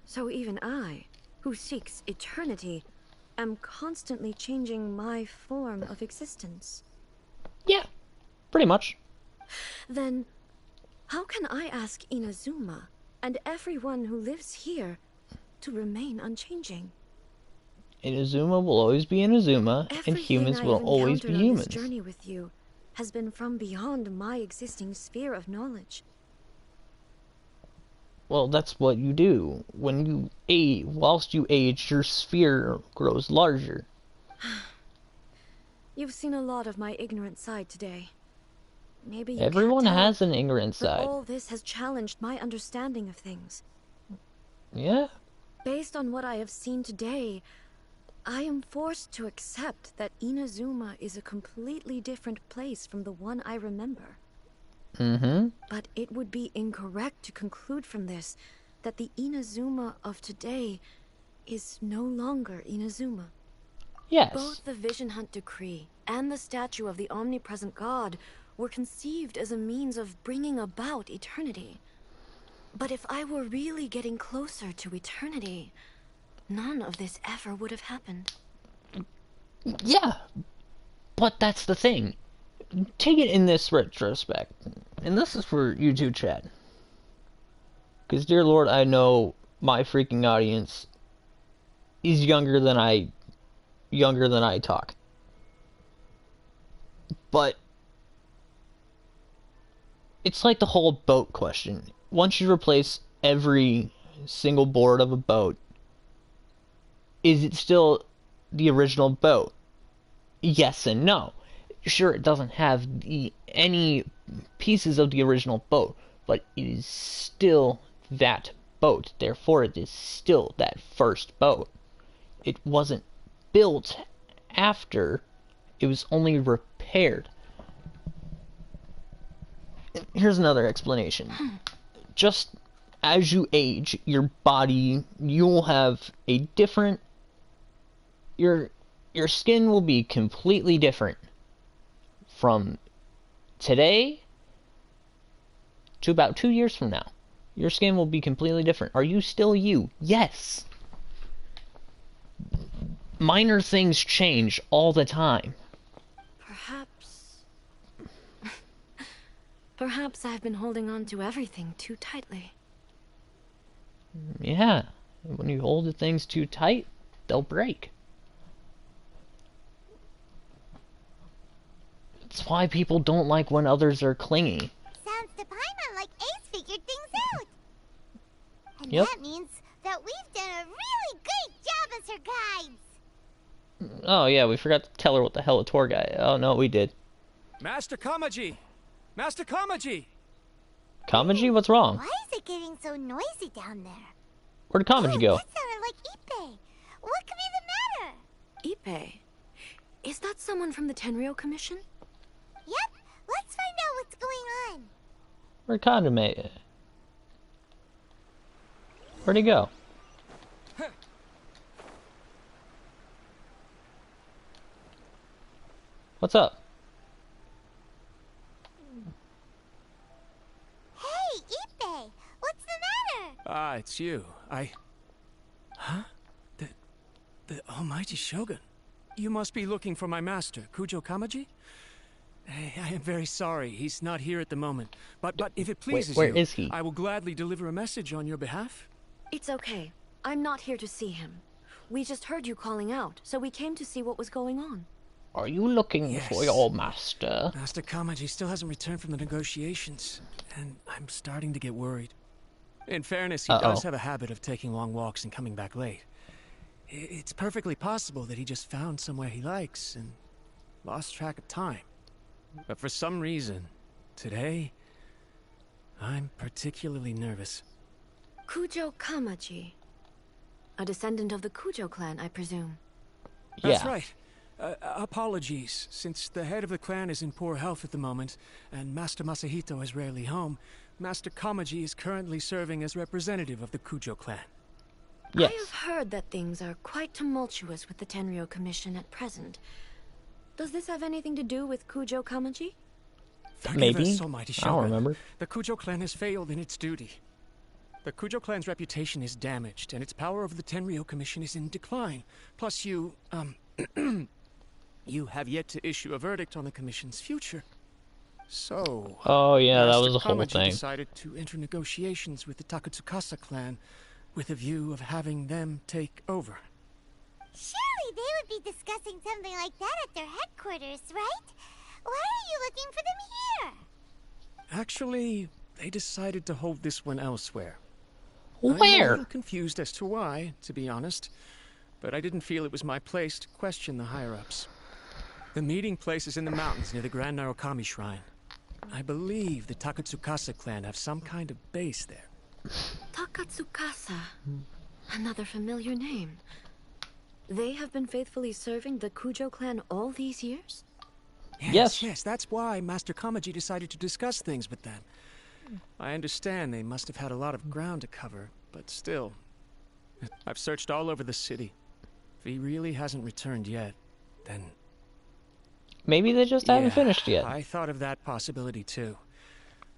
So even I, who seeks eternity, am constantly changing my form of existence. Yeah, pretty much. Then, how can I ask Inazuma and everyone who lives here to remain unchanging? Inazuma will always be Inazuma, and humans will always be humans. This journey with you has been from beyond my existing sphere of knowledge. Well, that's what you do. When you age, whilst you age, your sphere grows larger. You've seen a lot of my ignorant side today. Maybe you Everyone can't tell, has an ignorant but side. all this has challenged my understanding of things. Yeah. Based on what I have seen today, I am forced to accept that Inazuma is a completely different place from the one I remember. But it would be incorrect to conclude from this that the Inazuma of today is no longer Inazuma. Yes. Both the Vision Hunt Decree and the statue of the omnipresent God were conceived as a means of bringing about eternity. But if I were really getting closer to eternity, none of this ever would have happened. Yeah. But that's the thing. Take it in this retrospect. And this is for you too, Chad. Because, dear Lord, I know my freaking audience is younger than I talk. But it's like the whole boat question. Once you replace every single board of a boat, is it still the original boat? Yes and no. Sure, it doesn't have any pieces of the original boat, but it is still that boat. Therefore, it is still that first boat. It wasn't built after. It was only repaired. Here's another explanation. Just as you age, your body, you'll have a different... Your skin will be completely different from today to about 2 years from now. Your skin will be completely different. Are you still you? Yes. Minor things change all the time. Perhaps I've been holding on to everything too tightly. Yeah. When you hold the things too tight, they'll break. That's why people don't like when others are clingy. Sounds to Paimon like Ace figured things out. And Yep. that means that we've done a really great job as her guides. Oh yeah, we forgot to tell her what the hell a tour guide. Oh no, we did. Master Kamaji! Master Kamaji! Kamaji, what's wrong? Why is it getting so noisy down there? Where'd Kamaji go? That sounded like Ippei. What could be the matter? Ippei? Is that someone from the Tenryou Commission? Yep, let's find out what's going on. Where'd Kaname? Where'd he go? What's up? Hey, Ippei, what's the matter? Ah, it's you. Huh? The almighty Shogun. You must be looking for my master, Kujo Kamaji? I am very sorry, he's not here at the moment. But if it pleases where you, is he? I will gladly deliver a message on your behalf. It's okay. I'm not here to see him. We just heard you calling out, so we came to see what was going on. Are you looking for your master? Master Kamaji still hasn't returned from the negotiations, and I'm starting to get worried. In fairness, he does have a habit of taking long walks and coming back late. It's perfectly possible that he just found somewhere he likes and lost track of time. But for some reason, today, I'm particularly nervous. Kujo Kamaji. A descendant of the Kujo clan, I presume. That's Yeah. right. Apologies, since the head of the clan is in poor health at the moment, and Master Masahito is rarely home, Master Kamaji is currently serving as representative of the Kujo clan. Yes. I have heard that things are quite tumultuous with the Tenryo Commission at present. Does this have anything to do with Kujo Kamaji? Forgive Maybe. us, Almighty I don't Shogun. remember. The Kujo clan has failed in its duty. The Kujo clan's reputation is damaged, and its power over the Tenryo Commission is in decline. Plus you, you have yet to issue a verdict on the Commission's future. So... Oh yeah, that Master was a whole Kamaji thing. decided to enter negotiations with the Takatsukasa clan with a view of having them take over. Surely they would be discussing something like that at their headquarters, right? Why are you looking for them here? Actually, they decided to hold this one elsewhere. I'm a Where? little confused as to why, to be honest, but I didn't feel it was my place to question the higher-ups. The meeting place is in the mountains near the Grand Narukami Shrine. I believe the Takatsukasa clan have some kind of base there. Takatsukasa. Another familiar name. They have been faithfully serving the Kujo clan all these years? Yes. Yes, that's why Master Kamaji decided to discuss things with them. I understand they must have had a lot of ground to cover, but still. I've searched all over the city. If he really hasn't returned yet, then... Maybe they just haven't finished yet. I thought of that possibility too.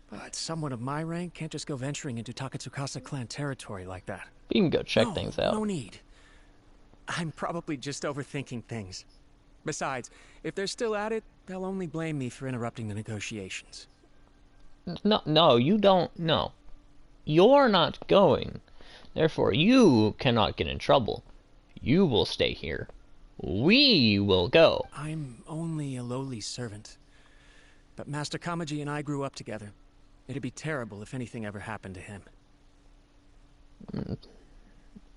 But someone of my rank can't just go venturing into Takatsukasa clan territory like that. You can go check things out. No need. I'm probably just overthinking things. Besides, if they're still at it, they'll only blame me for interrupting the negotiations. No, you don't. No. You're not going. Therefore, you cannot get in trouble. You will stay here. We will go. I'm only a lowly servant. But Master Kamaji and I grew up together. It'd be terrible if anything ever happened to him.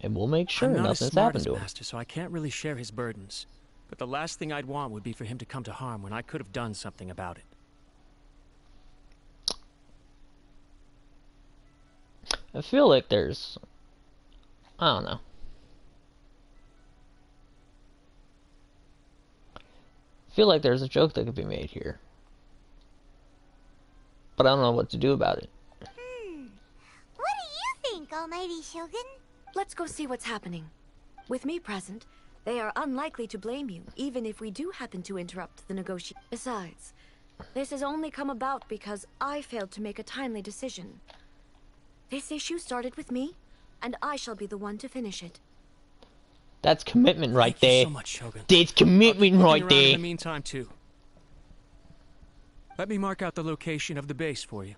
And we'll make sure I'm not nothing's as smart happened as to him. Master, so I can't really share his burdens. But the last thing I'd want would be for him to come to harm when I could have done something about it. I feel like there's... I don't know. I feel like there's a joke that could be made here. But I don't know what to do about it. What do you think, Almighty Shogun? Let's go see what's happening. With me present, they are unlikely to blame you, even if we do happen to interrupt the negotiation. Besides, this has only come about because I failed to make a timely decision. This issue started with me, and I shall be the one to finish it. That's commitment right Thank you there. so much, Shogun. That's commitment I'll keep right looking around there. in the meantime, too. Let me mark out the location of the base for you.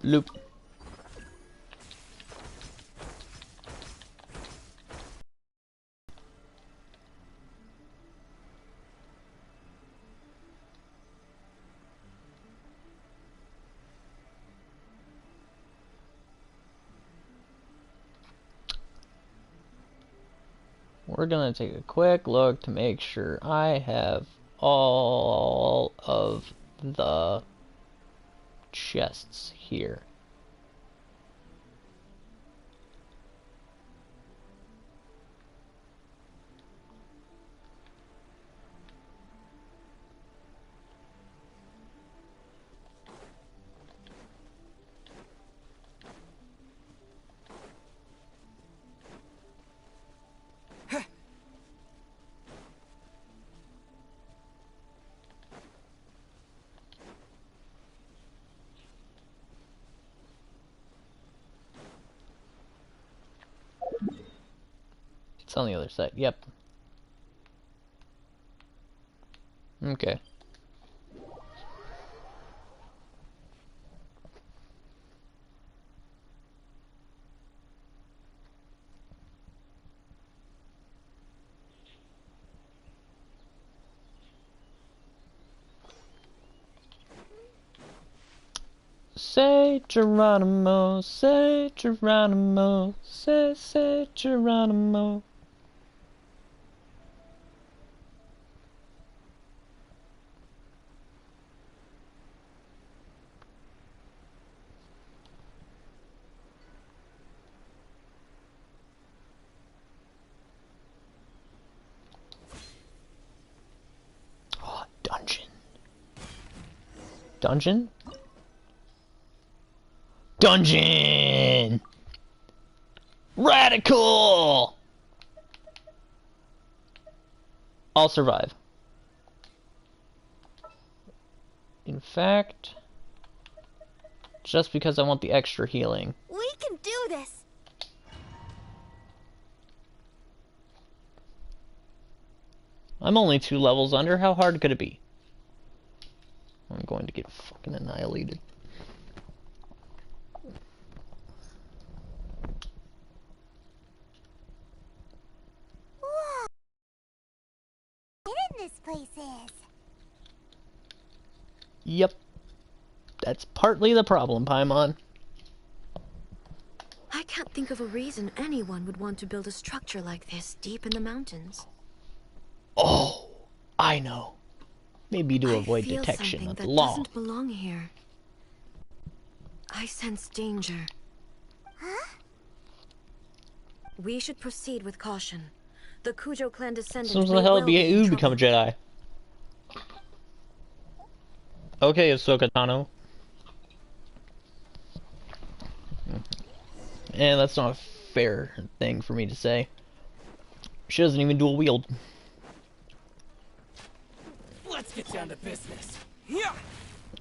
Loop. We're gonna take a quick look to make sure I have all of the chests here. It's on the other side. Yep. Okay. Say Geronimo, say Geronimo, say Geronimo. Oh, dungeon. Dungeon? Dungeon! Radical! I'll survive. In fact, just because I want the extra healing. We can do this. I'm only 2 levels under. How hard could it be? I'm going to get fucking annihilated. Whoa. Hidden this place is. Yep. That's partly the problem, Paimon. I can't think of a reason anyone would want to build a structure like this deep in the mountains. Oh, I know. Maybe to avoid I feel detection something of the that law. doesn't belong here. I sense danger. Huh? We should proceed with caution. The Kujo clan descendants So may the hell well be in you trouble. become a Jedi? Okay, Ahsoka Tano. And that's not a fair thing for me to say. She doesn't even dual wield. Let's get down to business. Yeah.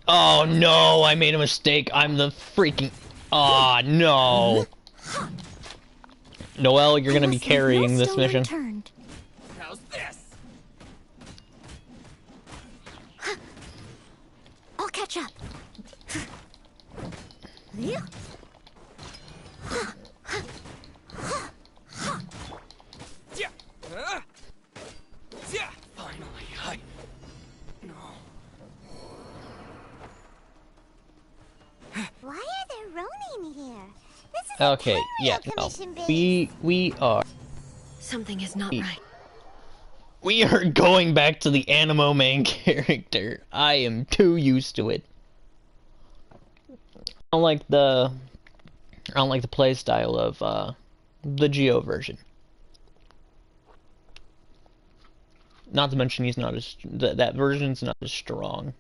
Oh no, I made a mistake. I'm the freaking... Aw, no. Noelle, you're gonna be carrying this mission. Unturned. How's this? I'll catch up. Yeah. Yeah. Finally, no. Why are there Ronin here? This is Okay, a yeah, Kyrio no. commission base. We are... Something is not right. We are going back to the Animo main character. I am too used to it. I don't like the play style of the Geo version. Not to mention he's not as that version's not as strong.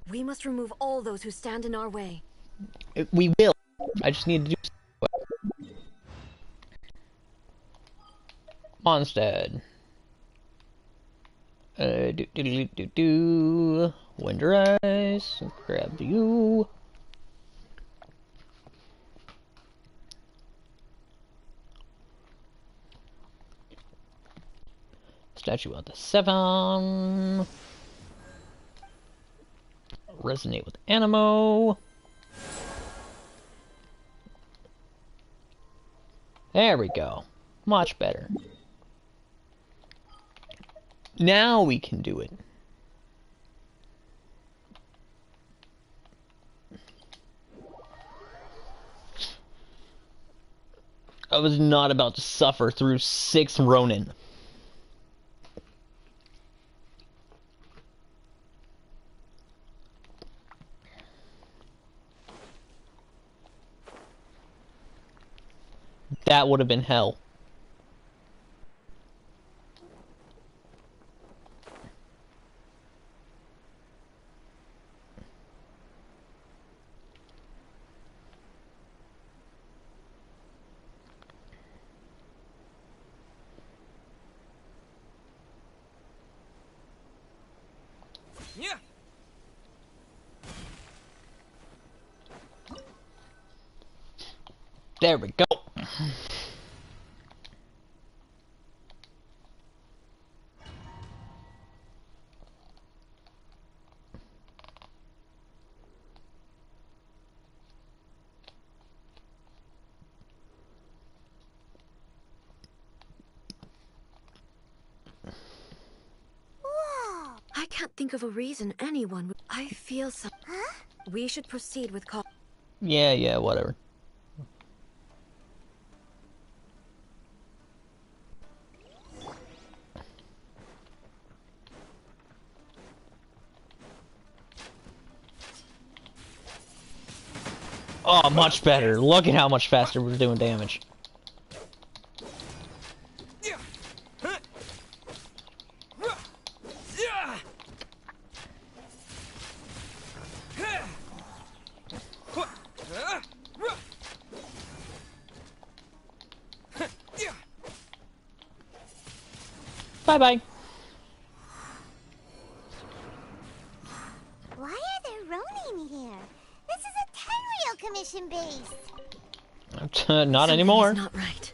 We must remove all those who stand in our way. We will. I just need to do something. Mondstadt. Winter Ice. Grab you. Statue of the Seven. Resonate with Animo. There we go. Much better. Now we can do it. I was not about to suffer through 6 Ronin. That would have been hell. Yeah. There we go. Whoa. I can't think of a reason anyone would. I feel some. Huh? We should proceed with call. Yeah, whatever. Oh, much better. Look at how much faster we're doing damage. Bye-bye. Why are there Ronin here? This is a Tenryou commission base. Not anymore. Something is not right.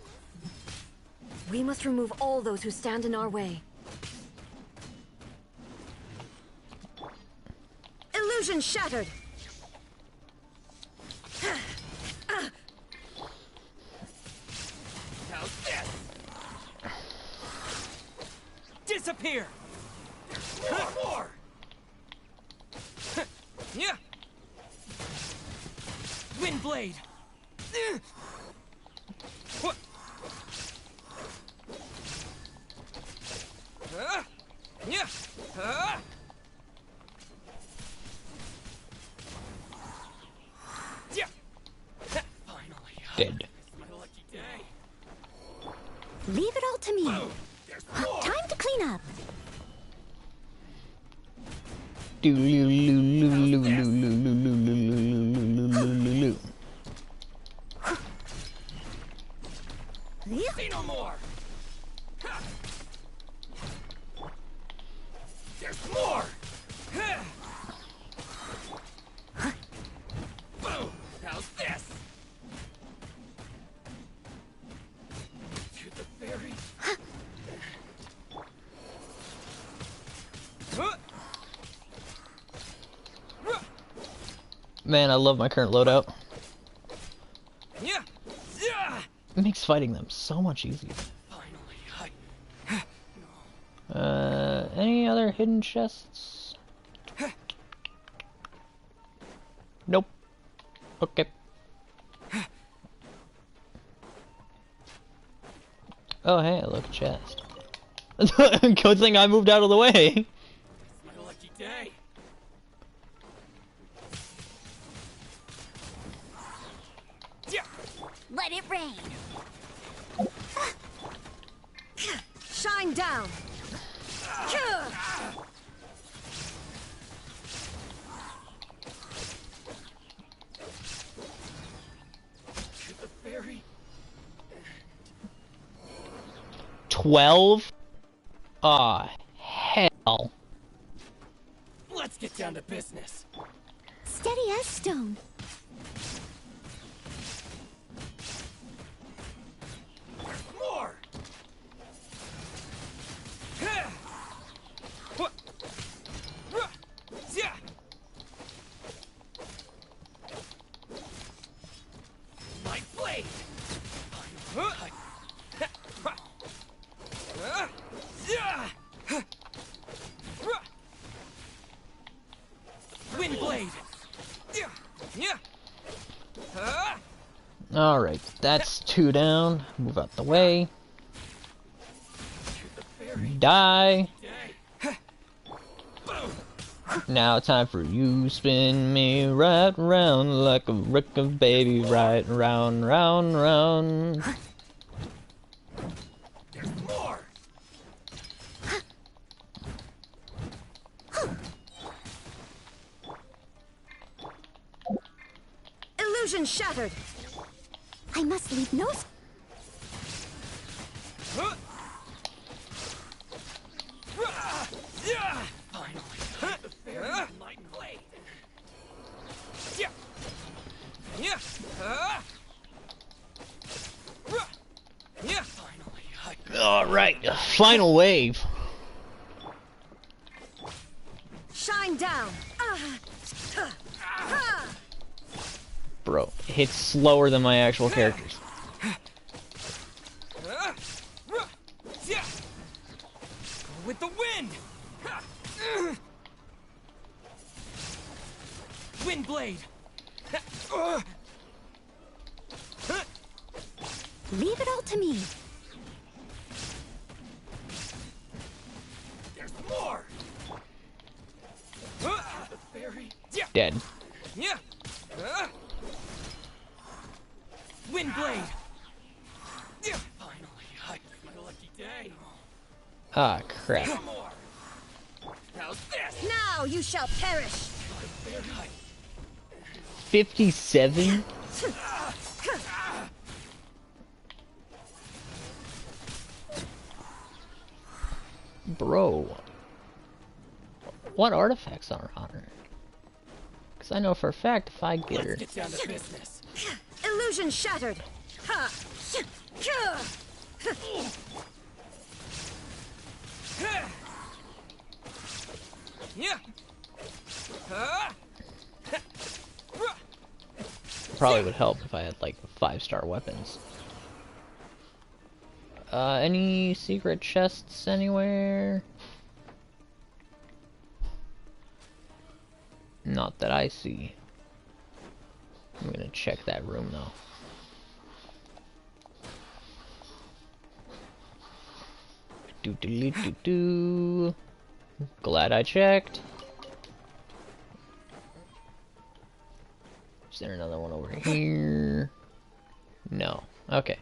We must remove all those who stand in our way. Illusion shattered. How's this? Disappear! More! Yeah! Windblade! Yeah! Finally. Dead. My lucky day. Leave it all to me. There's more! Time to clean up. Say no more! There's more! Boom! How's this? To the ferry. Man, I love my current loadout. Yeah! It makes fighting them so much easier. Finally, Any other hidden chests? Nope. Okay. Oh, hey, look, chest. Good thing I moved out of the way. it's my lucky day. Let it rain. Shine down. To the ferry. 12? Ah, hell. Let's get down to business. Steady as stone. More! My blade! Wind blade! Alright, that's 2 down. Move out the way. Die. Now time for you spin me right round like a record baby, right round, round, round. There's more! Illusion shattered. I must leave no. Finally, the ferry light blade. Finally, Alright, final wave. Shine down. Bro, it hits slower than my actual characters. with the wind. Windblade! Leave it all to me. There's more! Dead. Yeah. Windblade! Finally, I had a lucky day. Ah, crap. One more. How's this? Now you shall perish. 57? Bro. What artifacts are on her? Because I know for a fact if I get her... Let's get down to business. Illusion shattered. Ha! Yeah. Probably would help if I had like 5-star weapons. Any secret chests anywhere? Not that I see. I'm gonna check that room though. Do. Glad I checked. Is there another one over here? No. Okay.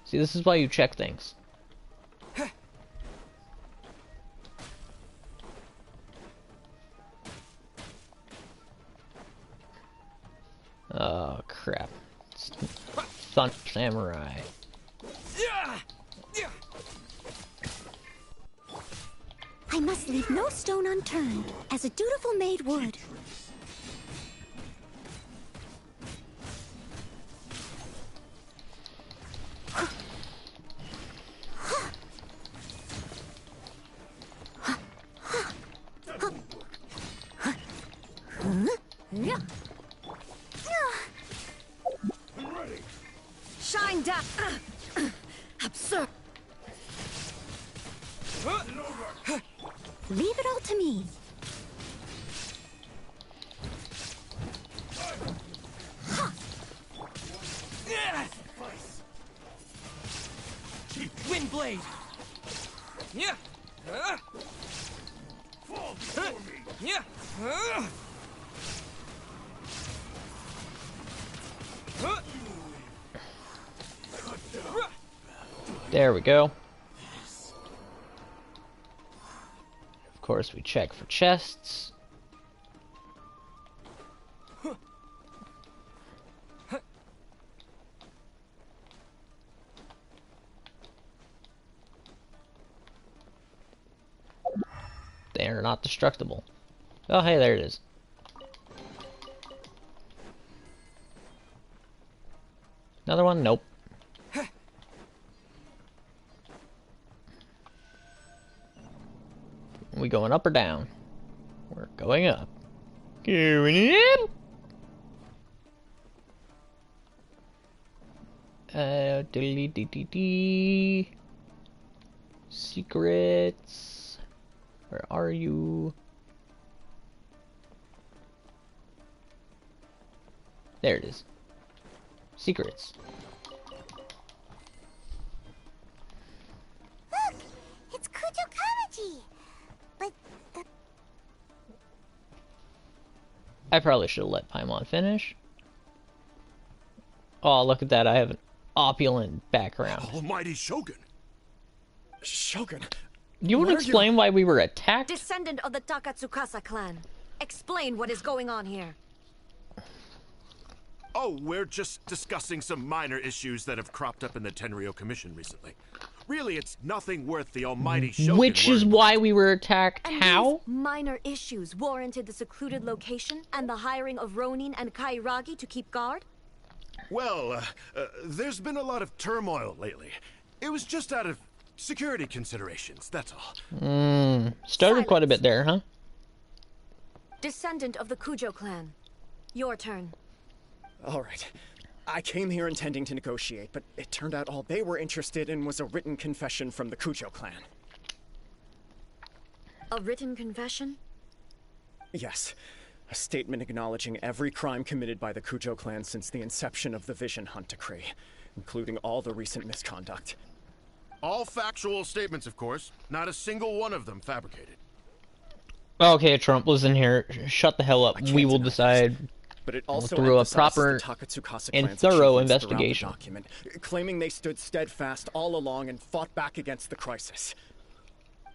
See, this is why you check things. Oh, crap. Thunder Samurai. I must leave no stone unturned, as a dutiful maid would. Shine down. Absurd. Leave it all to me. Windblade! Yeah! Yeah! There we go. Of course, we check for chests. They are not destructible. Oh, hey, there it is. Another one? Nope. We going up or down? We're going up. Going up! Diddly-dee-dee-dee. Secrets. Where are you? There it is. Secrets. Look! It's Kujo Kamaji! But the... I probably should have let Paimon finish. Oh, look at that. I have an opulent background. Almighty Shogun! Shogun? You would explain why we were attacked? Descendant of the Takatsukasa clan. Explain what is going on here. Oh, we're just discussing some minor issues that have cropped up in the Tenryo Commission recently. Really, it's nothing worth the almighty Shogun Which is why we were attacked. And how? these minor issues warranted the secluded location and the hiring of Ronin and Kairagi to keep guard? Well, there's been a lot of turmoil lately. It was just out of security considerations, that's all. Started quite a bit there, huh? Descendant of the Kujo clan. Your turn. All right. I came here intending to negotiate, but it turned out all they were interested in was a written confession from the Kujo clan. A written confession? Yes. A statement acknowledging every crime committed by the Kujo clan since the inception of the Vision Hunt Decree, including all the recent misconduct. All factual statements, of course. Not a single one of them fabricated. Okay, Trump, listen here. Shut the hell up. We will decide but it also through a proper and thorough investigation. Document, claiming they stood steadfast all along and fought back against the crisis.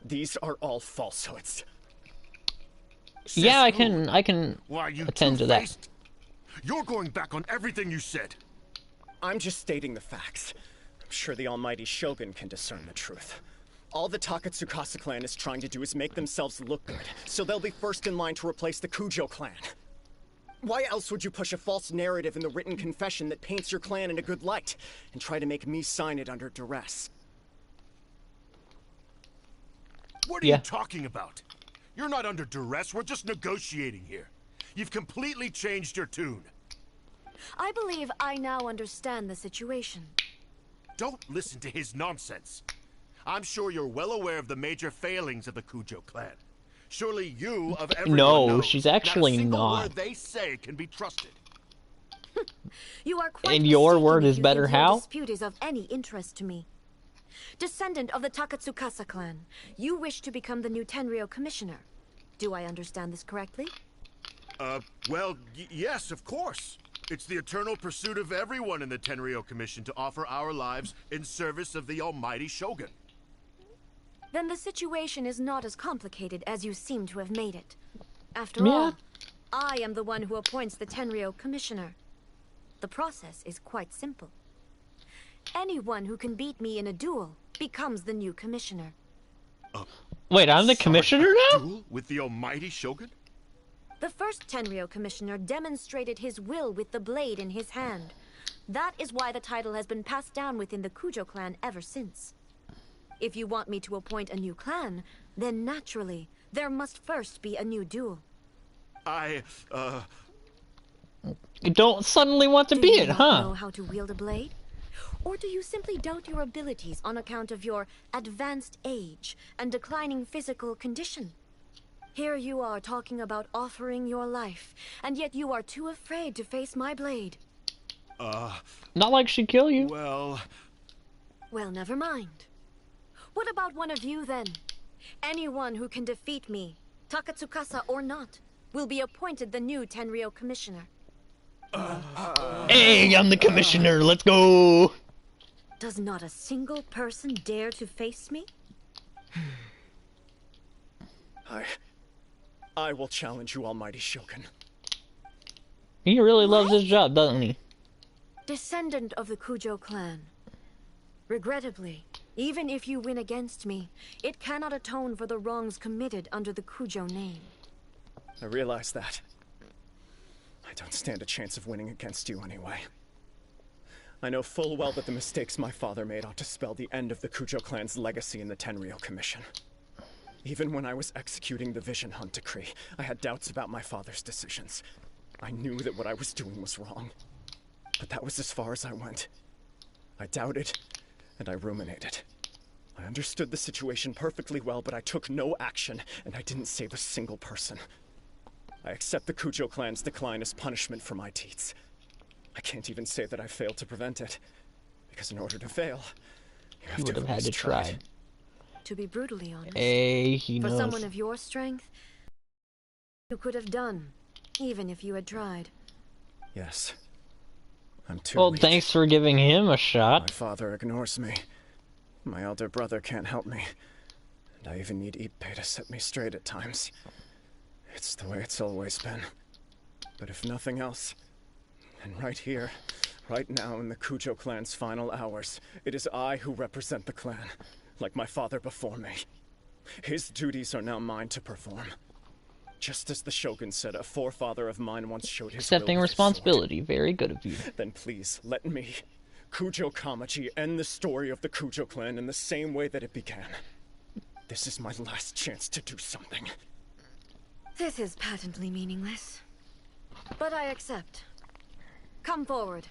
These are all falsehoods. Yeah, I can attend to that. You're going back on everything you said. I'm just stating the facts. I'm sure the almighty Shogun can discern the truth. All the Takatsukasa clan is trying to do is make themselves look good, so they'll be first in line to replace the Kujo clan. Why else would you push a false narrative in the written confession that paints your clan in a good light, and try to make me sign it under duress? What are you talking about? You're not under duress, we're just negotiating here. You've completely changed your tune. I believe I now understand the situation. Don't listen to his nonsense. I'm sure you're well aware of the major failings of the Kujo clan. Surely you, of everyone, knows she's actually not. A single not. word they say can be trusted. You are quite and your word is if you better think your how? Dispute is of any interest to me. Descendant of the Takatsukasa clan, you wish to become the new Tenryou commissioner. Do I understand this correctly? Well, yes, of course. It's the eternal pursuit of everyone in the Tenryou Commission to offer our lives in service of the almighty Shogun. Then the situation is not as complicated as you seem to have made it. After all, I am the one who appoints the Tenryou commissioner. The process is quite simple. Anyone who can beat me in a duel becomes the new commissioner. Wait, I'm the commissioner now? Duel with the almighty Shogun? The first Tenryou commissioner demonstrated his will with the blade in his hand. That is why the title has been passed down within the Kujo clan ever since. If you want me to appoint a new clan, then naturally, there must first be a new duel. You don't suddenly want to be it, huh? Do you know how to wield a blade? Or do you simply doubt your abilities on account of your advanced age and declining physical condition? Here you are talking about offering your life, and yet you are too afraid to face my blade. Not like she'd kill you. Well, never mind. What about one of you, then? Anyone who can defeat me, Takatsukasa or not, will be appointed the new Tenryou commissioner. Hey, I'm the commissioner, let's go! Does not a single person dare to face me? I will challenge you, almighty Shogun. He really loves his job, doesn't he? Descendant of the Kujo clan. Regrettably, even if you win against me, it cannot atone for the wrongs committed under the Kujo name. I realize that. I don't stand a chance of winning against you anyway. I know full well that the mistakes my father made ought to spell the end of the Kujo clan's legacy in the Tenryou Commission. Even when I was executing the Vision Hunt Decree, I had doubts about my father's decisions. I knew that what I was doing was wrong. But that was as far as I went. I doubted, and I ruminated. I understood the situation perfectly well, but I took no action, and I didn't save a single person. I accept the Kujo clan's decline as punishment for my deeds. I can't even say that I failed to prevent it, because in order to fail, you would have had to try. To be brutally honest, he knows. For someone of your strength, you could have done, even if you had tried. Yes. I'm too Well, weak. thanks for giving him a shot. My father ignores me. My elder brother can't help me. And I even need Ippei to set me straight at times. It's the way it's always been. But if nothing else, and right here, right now in the Kujo clan's final hours, it is I who represent the clan, like my father before me. His duties are now mine to perform. Just as the Shogun said, a forefather of mine once showed his Accepting will with his sword. responsibility. Very good of you. Then please, let me, Kujo Kamaji, end the story of the Kujo clan in the same way that it began. This is my last chance to do something. This is patently meaningless. But I accept. Come forward.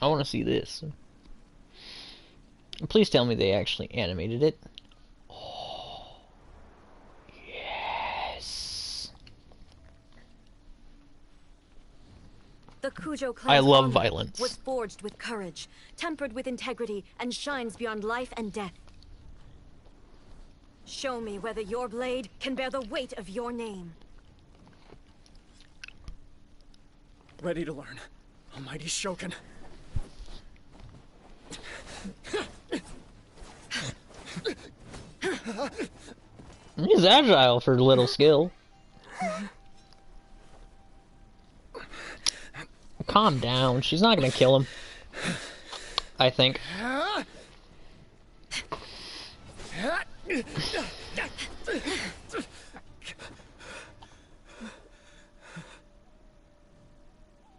I want to see this. Please tell me they actually animated it. Oh. The Kujo I clan's love honor violence. was forged with courage, tempered with integrity, and shines beyond life and death. Show me whether your blade can bear the weight of your name. Ready to learn. Almighty Shogun. He's agile for little skill. Calm down. She's not gonna kill him. I think.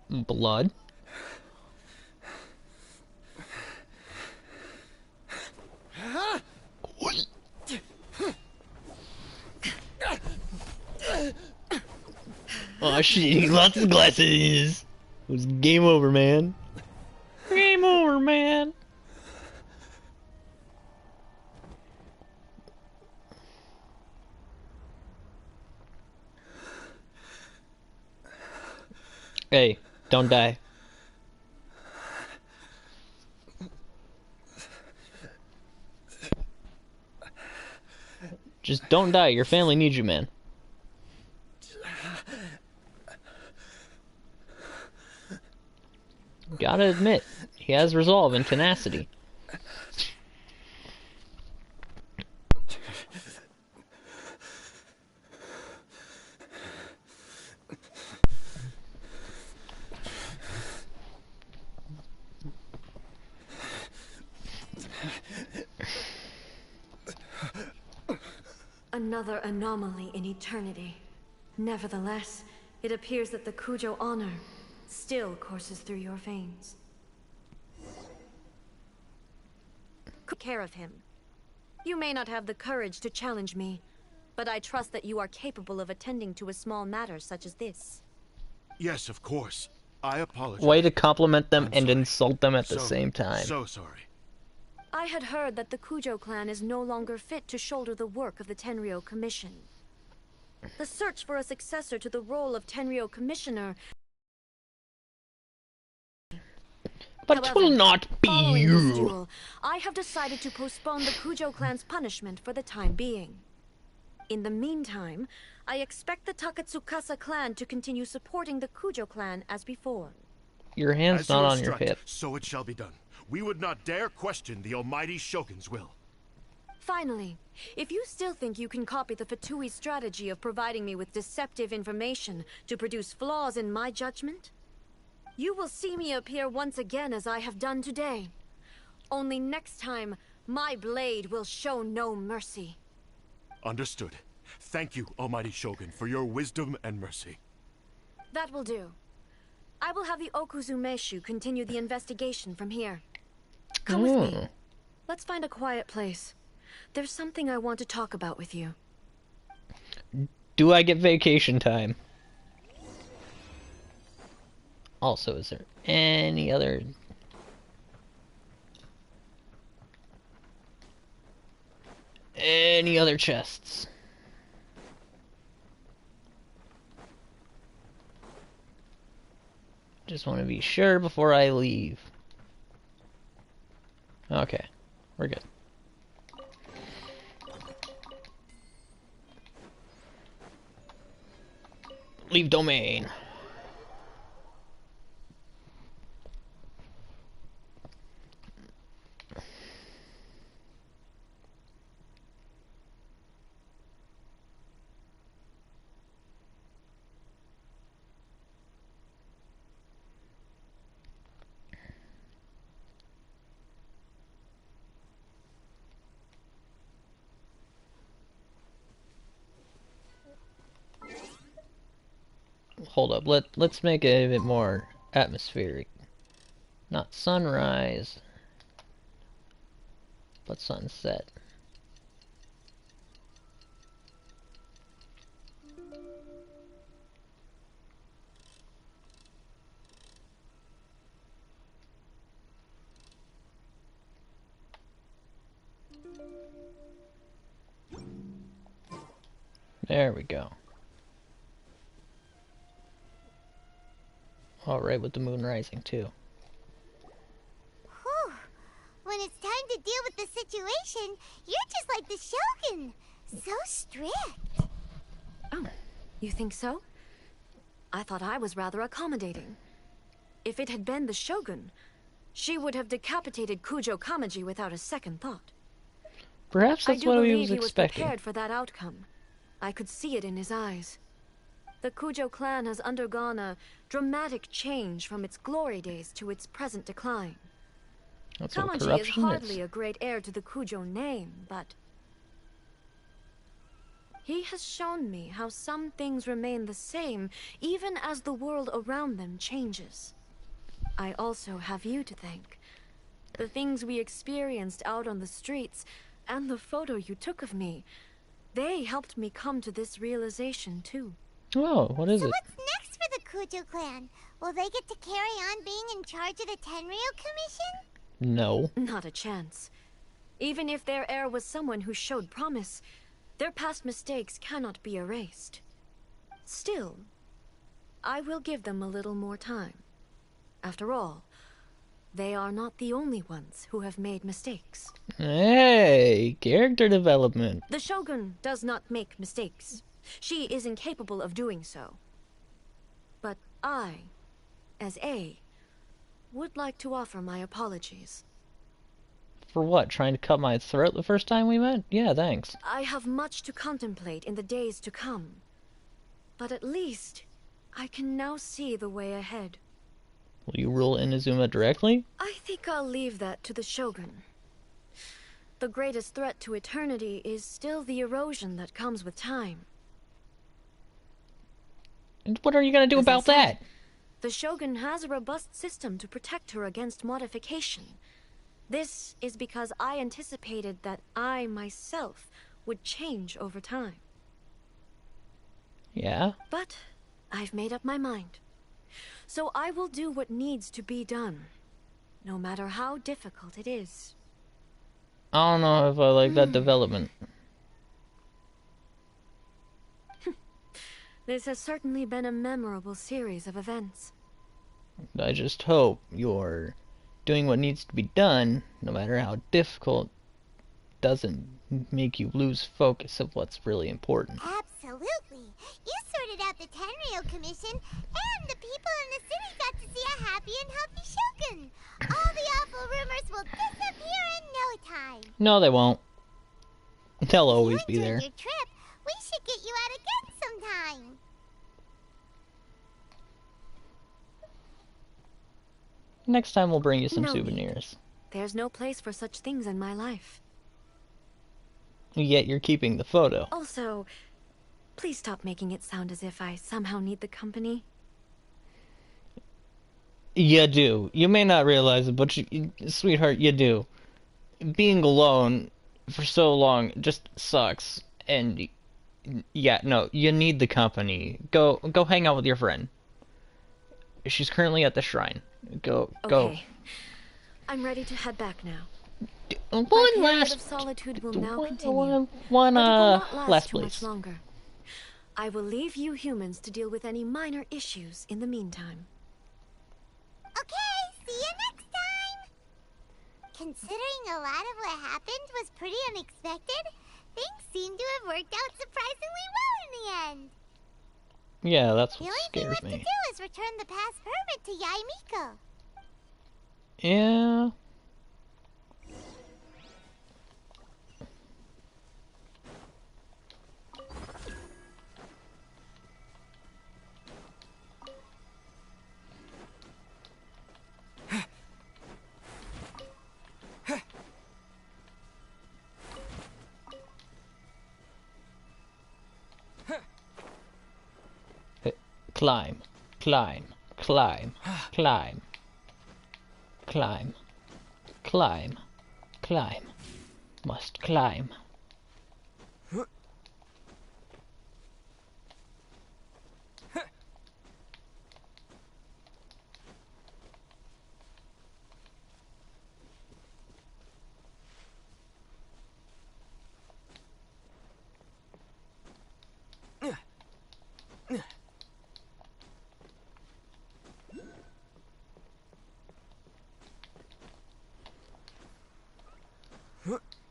Blood. Oh shit, he lost his glasses. It was game over, man. Game over, man. Hey, don't die. Just don't die. Your family needs you, man. Gotta admit, he has resolve and tenacity. Another anomaly in eternity. Nevertheless, it appears that the Kujo honor still courses through your veins. Take care of him. You may not have the courage to challenge me, but I trust that you are capable of attending to a small matter such as this. Yes, of course. I apologize. Way to compliment them and sorry. insult them at the same time. So sorry. I had heard that the Kujo clan is no longer fit to shoulder the work of the Tenryou Commission. The search for a successor to the role of Tenryou Commissioner... But it will not be following this you. duel, I have decided to postpone the Kujo clan's punishment for the time being. In the meantime, I expect the Takatsukasa clan to continue supporting the Kujo clan as before. Your hand's As not you on your instruct, hip. so it shall be done. We would not dare question the Almighty Shogun's will. Finally, if you still think you can copy the Fatui's strategy of providing me with deceptive information to produce flaws in my judgment, you will see me appear once again as I have done today. Only next time, my blade will show no mercy. Understood. Thank you, Almighty Shogun, for your wisdom and mercy. That will do. I will have the Okuzumeshu continue the investigation from here. Come with me. Let's find a quiet place. There's something I want to talk about with you. Do I get vacation time? Also, is there any other... chests? Just want to be sure before I leave. Okay, we're good. Leave domain. Hold up, let's make it a bit more atmospheric. Not sunrise, but sunset. There we go. All right, with the moon rising too. Whew. When it's time to deal with the situation, you're just like the Shogun. So strict. Oh, you think so? I thought I was rather accommodating. If it had been the Shogun, she would have decapitated Kujo Kamaji without a second thought. Perhaps that's what he was he was expecting. prepared for that outcome. I could see it in his eyes. The Kujo clan has undergone a dramatic change from its glory days to its present decline. That's what Kamaji is corruption hardly is. a great heir to the Kujo name, but he has shown me how some things remain the same even as the world around them changes. I also have you to thank. The things we experienced out on the streets and the photo you took of me, they helped me come to this realization too. Oh, what is So it? what's next for the Kujo clan? Will they get to carry on being in charge of the Tenryo Commission? No. Not a chance. Even if their heir was someone who showed promise, their past mistakes cannot be erased. Still, I will give them a little more time. After all, they are not the only ones who have made mistakes. Hey, character development. The Shogun does not make mistakes. She is incapable of doing so. But I, as A, would like to offer my apologies. For what? Trying to cut my throat the first time we met? Yeah, thanks. I have much to contemplate in the days to come. But at least, I can now see the way ahead. Will you rule Inazuma directly? I think I'll leave that to the Shogun. The greatest threat to eternity is still the erosion that comes with time. And what are you gonna do As I about said, that? The Shogun has a robust system to protect her against modification. This is because I anticipated that I myself would change over time. Yeah? But I've made up my mind. So I will do what needs to be done, no matter how difficult it is. I don't know if I like that development. This has certainly been a memorable series of events. I just hope you're doing what needs to be done, no matter how difficult, doesn't make you lose focus of what's really important. Absolutely. You sorted out the Tenryo Commission, and the people in the city got to see a happy and healthy Shogun. All the awful rumors will disappear in no time. No, they won't. They'll always If be you there. enjoyed your trip, we should get you out again sometime. Next time we'll bring you some No need. souvenirs. There's no place for such things in my life. Yet you're keeping the photo. Also, please stop making it sound as if I somehow need the company. You do. You may not realize it, but sweetheart, you do. Being alone for so long just sucks. And yeah, no, you need the company. Go hang out with your friend. She's currently at the shrine. Go. Okay. I'm ready to head back now. One My period last. of solitude will now one, continue. one, But it will not last, last too please. much longer. I will leave you humans to deal with any minor issues in the meantime. Okay, see you next time. Considering a lot of what happened was pretty unexpected, things seem to have worked out surprisingly well in the end. Yeah, that's The what only thing scares left to me. do is return the past permit to Yaimiko. Yeah. Climb, climb, climb, climb, climb, climb, climb, must climb.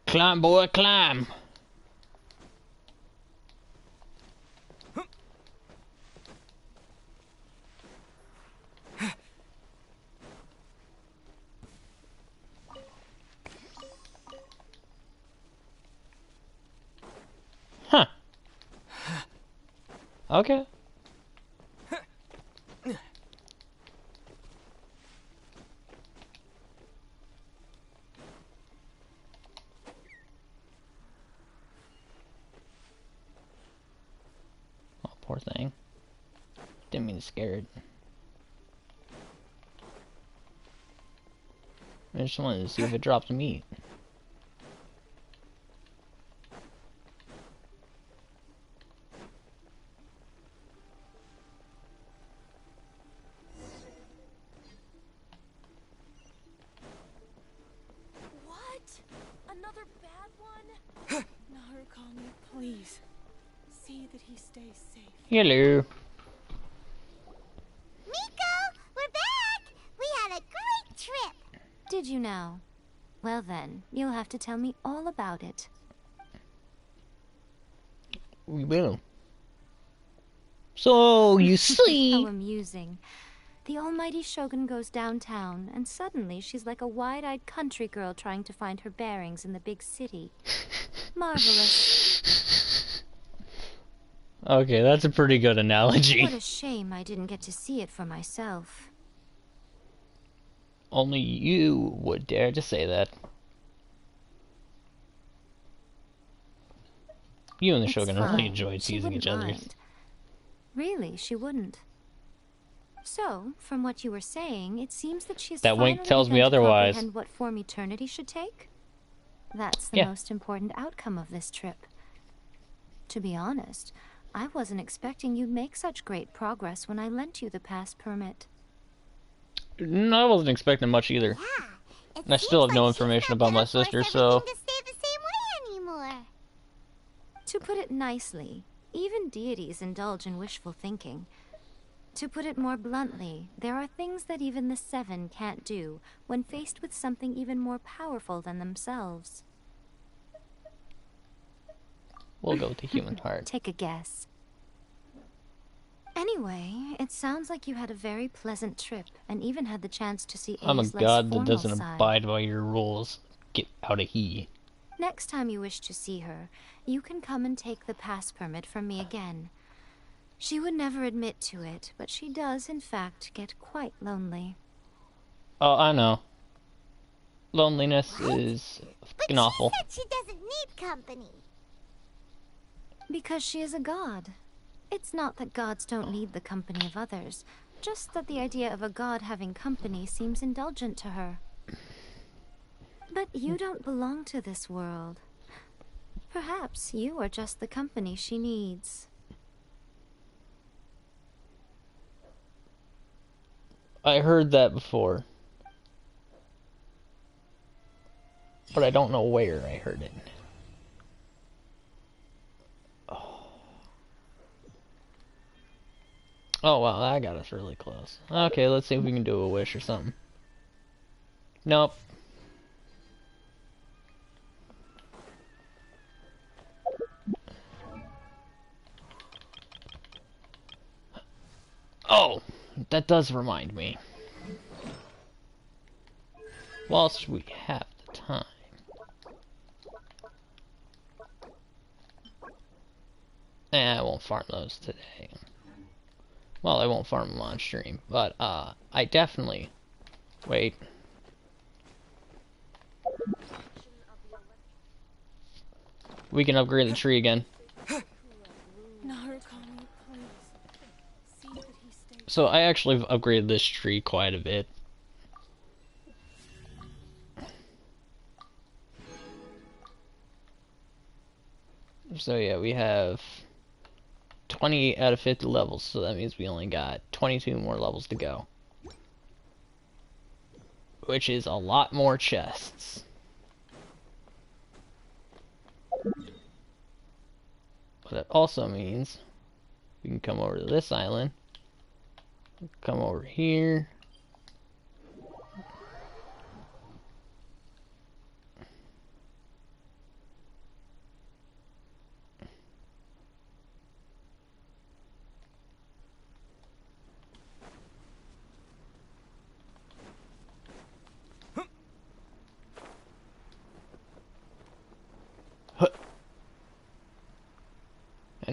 Climb, boy, climb. Huh. Okay. Oh, poor thing. Didn't mean to scare it. I just wanted to see if it dropped meat. Another bad one? Narukami, please. See that he stays safe. Hello. Miko, we're back! We had a great trip! Did you now? Well then, you'll have to tell me all about it. We will. So, you see... How amusing. The almighty Shogun goes downtown, and suddenly she's like a wide-eyed country girl trying to find her bearings in the big city. Marvelous. Okay, that's a pretty good analogy. What a shame I didn't get to see it for myself. Only you would dare to say that. You and the Shogun really enjoyed teasing each other. Really, she wouldn't. So, from what you were saying, it seems that she's that wink finally tells me begun to otherwise. comprehend what form eternity should take. That's the most important outcome of this trip. To be honest, I wasn't expecting you'd make such great progress when I lent you the pass permit. No, I wasn't expecting much either. Yeah, And I still have no information about my sister, so... To stay the same way anymore. To put it nicely, even deities indulge in wishful thinking. To put it more bluntly, there are things that even the Seven can't do when faced with something even more powerful than themselves. We'll go with the human heart. Take a guess. Anyway, it sounds like you had a very pleasant trip and even had the chance to see I'm a A's less god that formal doesn't side. abide by your rules. Get out of here. Next time you wish to see her, you can come and take the pass permit from me again. She would never admit to it, but she does, in fact, get quite lonely. Oh, I know. Loneliness is fucking awful. But she said she doesn't need company. Because she is a god. It's not that gods don't need the company of others, just that the idea of a god having company seems indulgent to her. But you don't belong to this world. Perhaps you are just the company she needs. I heard that before. But I don't know where I heard it. Oh wow, that got us really close. Okay, let's see if we can do a wish or something. Nope. Oh, that does remind me. Whilst we have the time. I won't farm those today. Well, I won't farm them on stream, but I definitely... Wait. We can upgrade the tree again. So I actually upgraded this tree quite a bit. So yeah, we have 28 out of 50 levels, so that means we only got 22 more levels to go. Which is a lot more chests. But it also means we can come over to this island, come over here,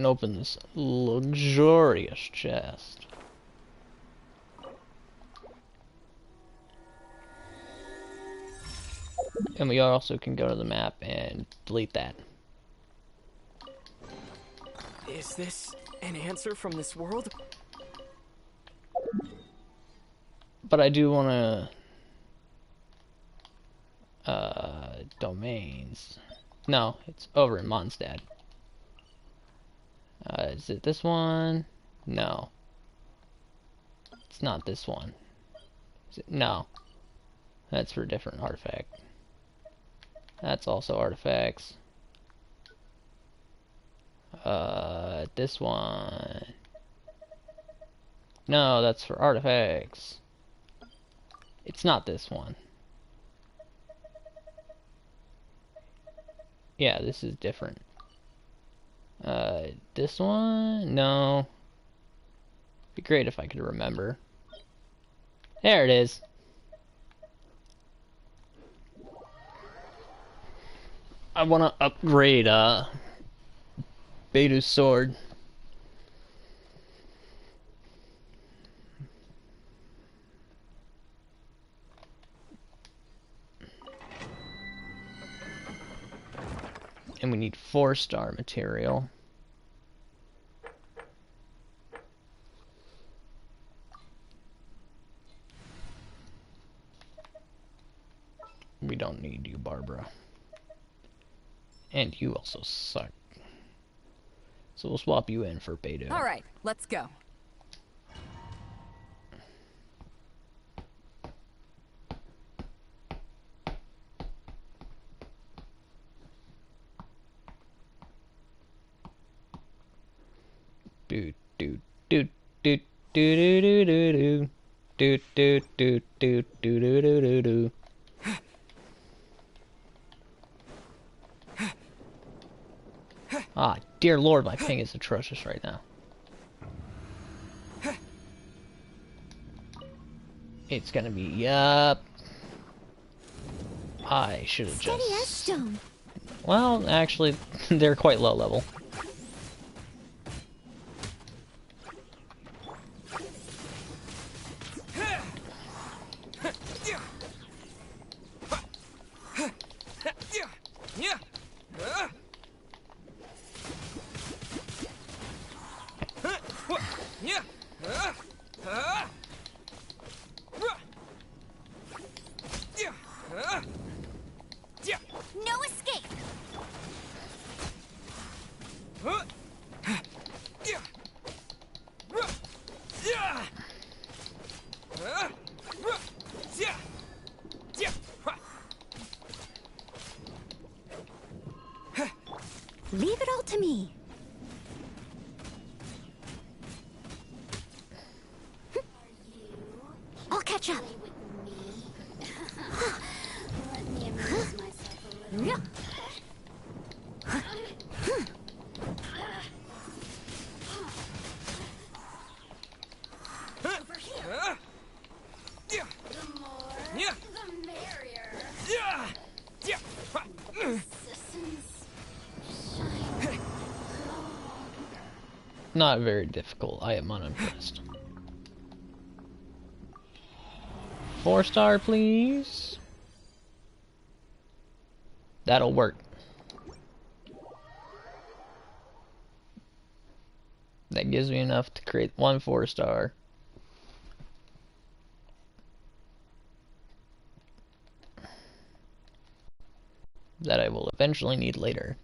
and open this luxurious chest. And we also can go to the map and delete that. Is this an answer from this world? But I do want to... domains. No, it's over in Mondstadt. Is it this one? No. It's not this one. Is it? No. That's for a different artifact. That's also artifacts. This one. No, that's for artifacts. It's not this one. Yeah, this is different. This one? No. Be great if I could remember. There it is. I want to upgrade, Beidou's sword. And we need 4-star material. We don't need you, Barbara. And you also suck. So we'll swap you in for Beidou. Alright, let's go. Do do do do do do do do do do do do do do do do do. Ah, dear Lord, my ping is atrocious right now. It's gonna be, yup. I should have just... Steady as stone. Well, actually, they're quite low level. No escape. Leave it all to me. I'll catch up. Let me amuse myself a little. Over here. The more, the merrier. Citizens, shine. Not very difficult. I am unimpressed. 4-star, please. That'll work. That gives me enough to create 1 4-star. That I will eventually need later.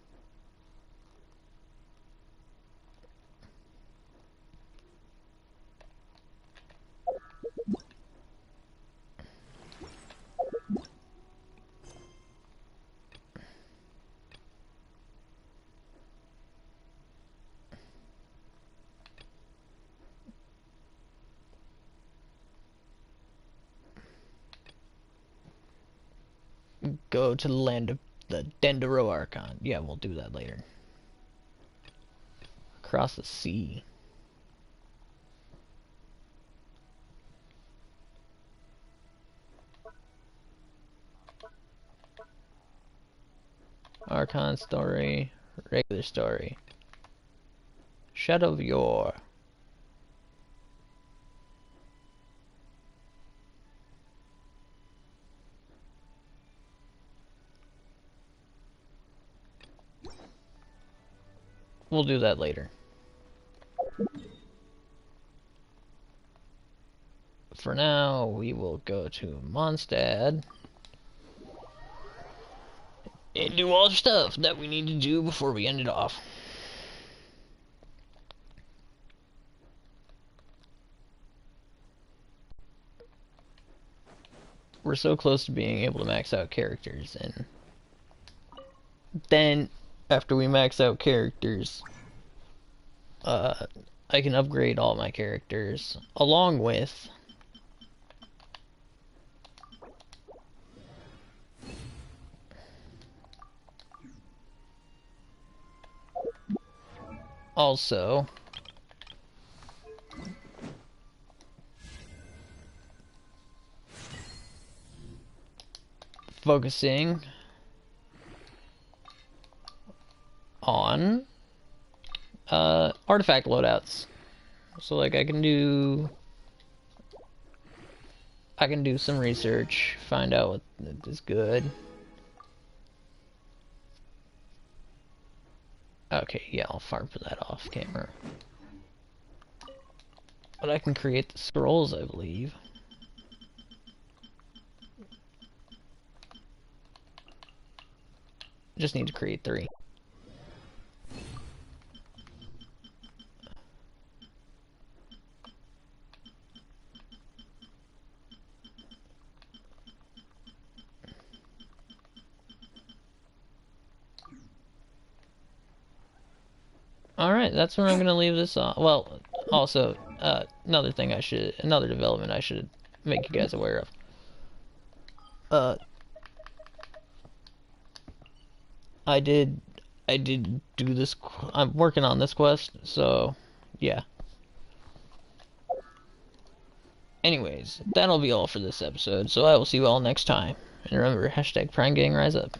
Go to the land of the Dendero Archon. Yeah, we'll do that later. Across the sea. Archon story, regular story. Shadow of Yore. We'll do that later. For now, we will go to Mondstadt and do all the stuff that we need to do before we end it off. We're so close to being able to max out characters, and then after we max out characters, I can upgrade all my characters along with also focusing on artifact loadouts. So like I can do some research, find out what is good. Okay, yeah, I'll farm for that off camera. But I can create the scrolls, I believe. Just need to create 3. Alright, that's where I'm gonna leave this on. Well, also, another development I should make you guys aware of. I did do this, I'm working on this quest, so, yeah. Anyways, that'll be all for this episode, so I will see you all next time. And remember, hashtag PrimeGangRiseUp.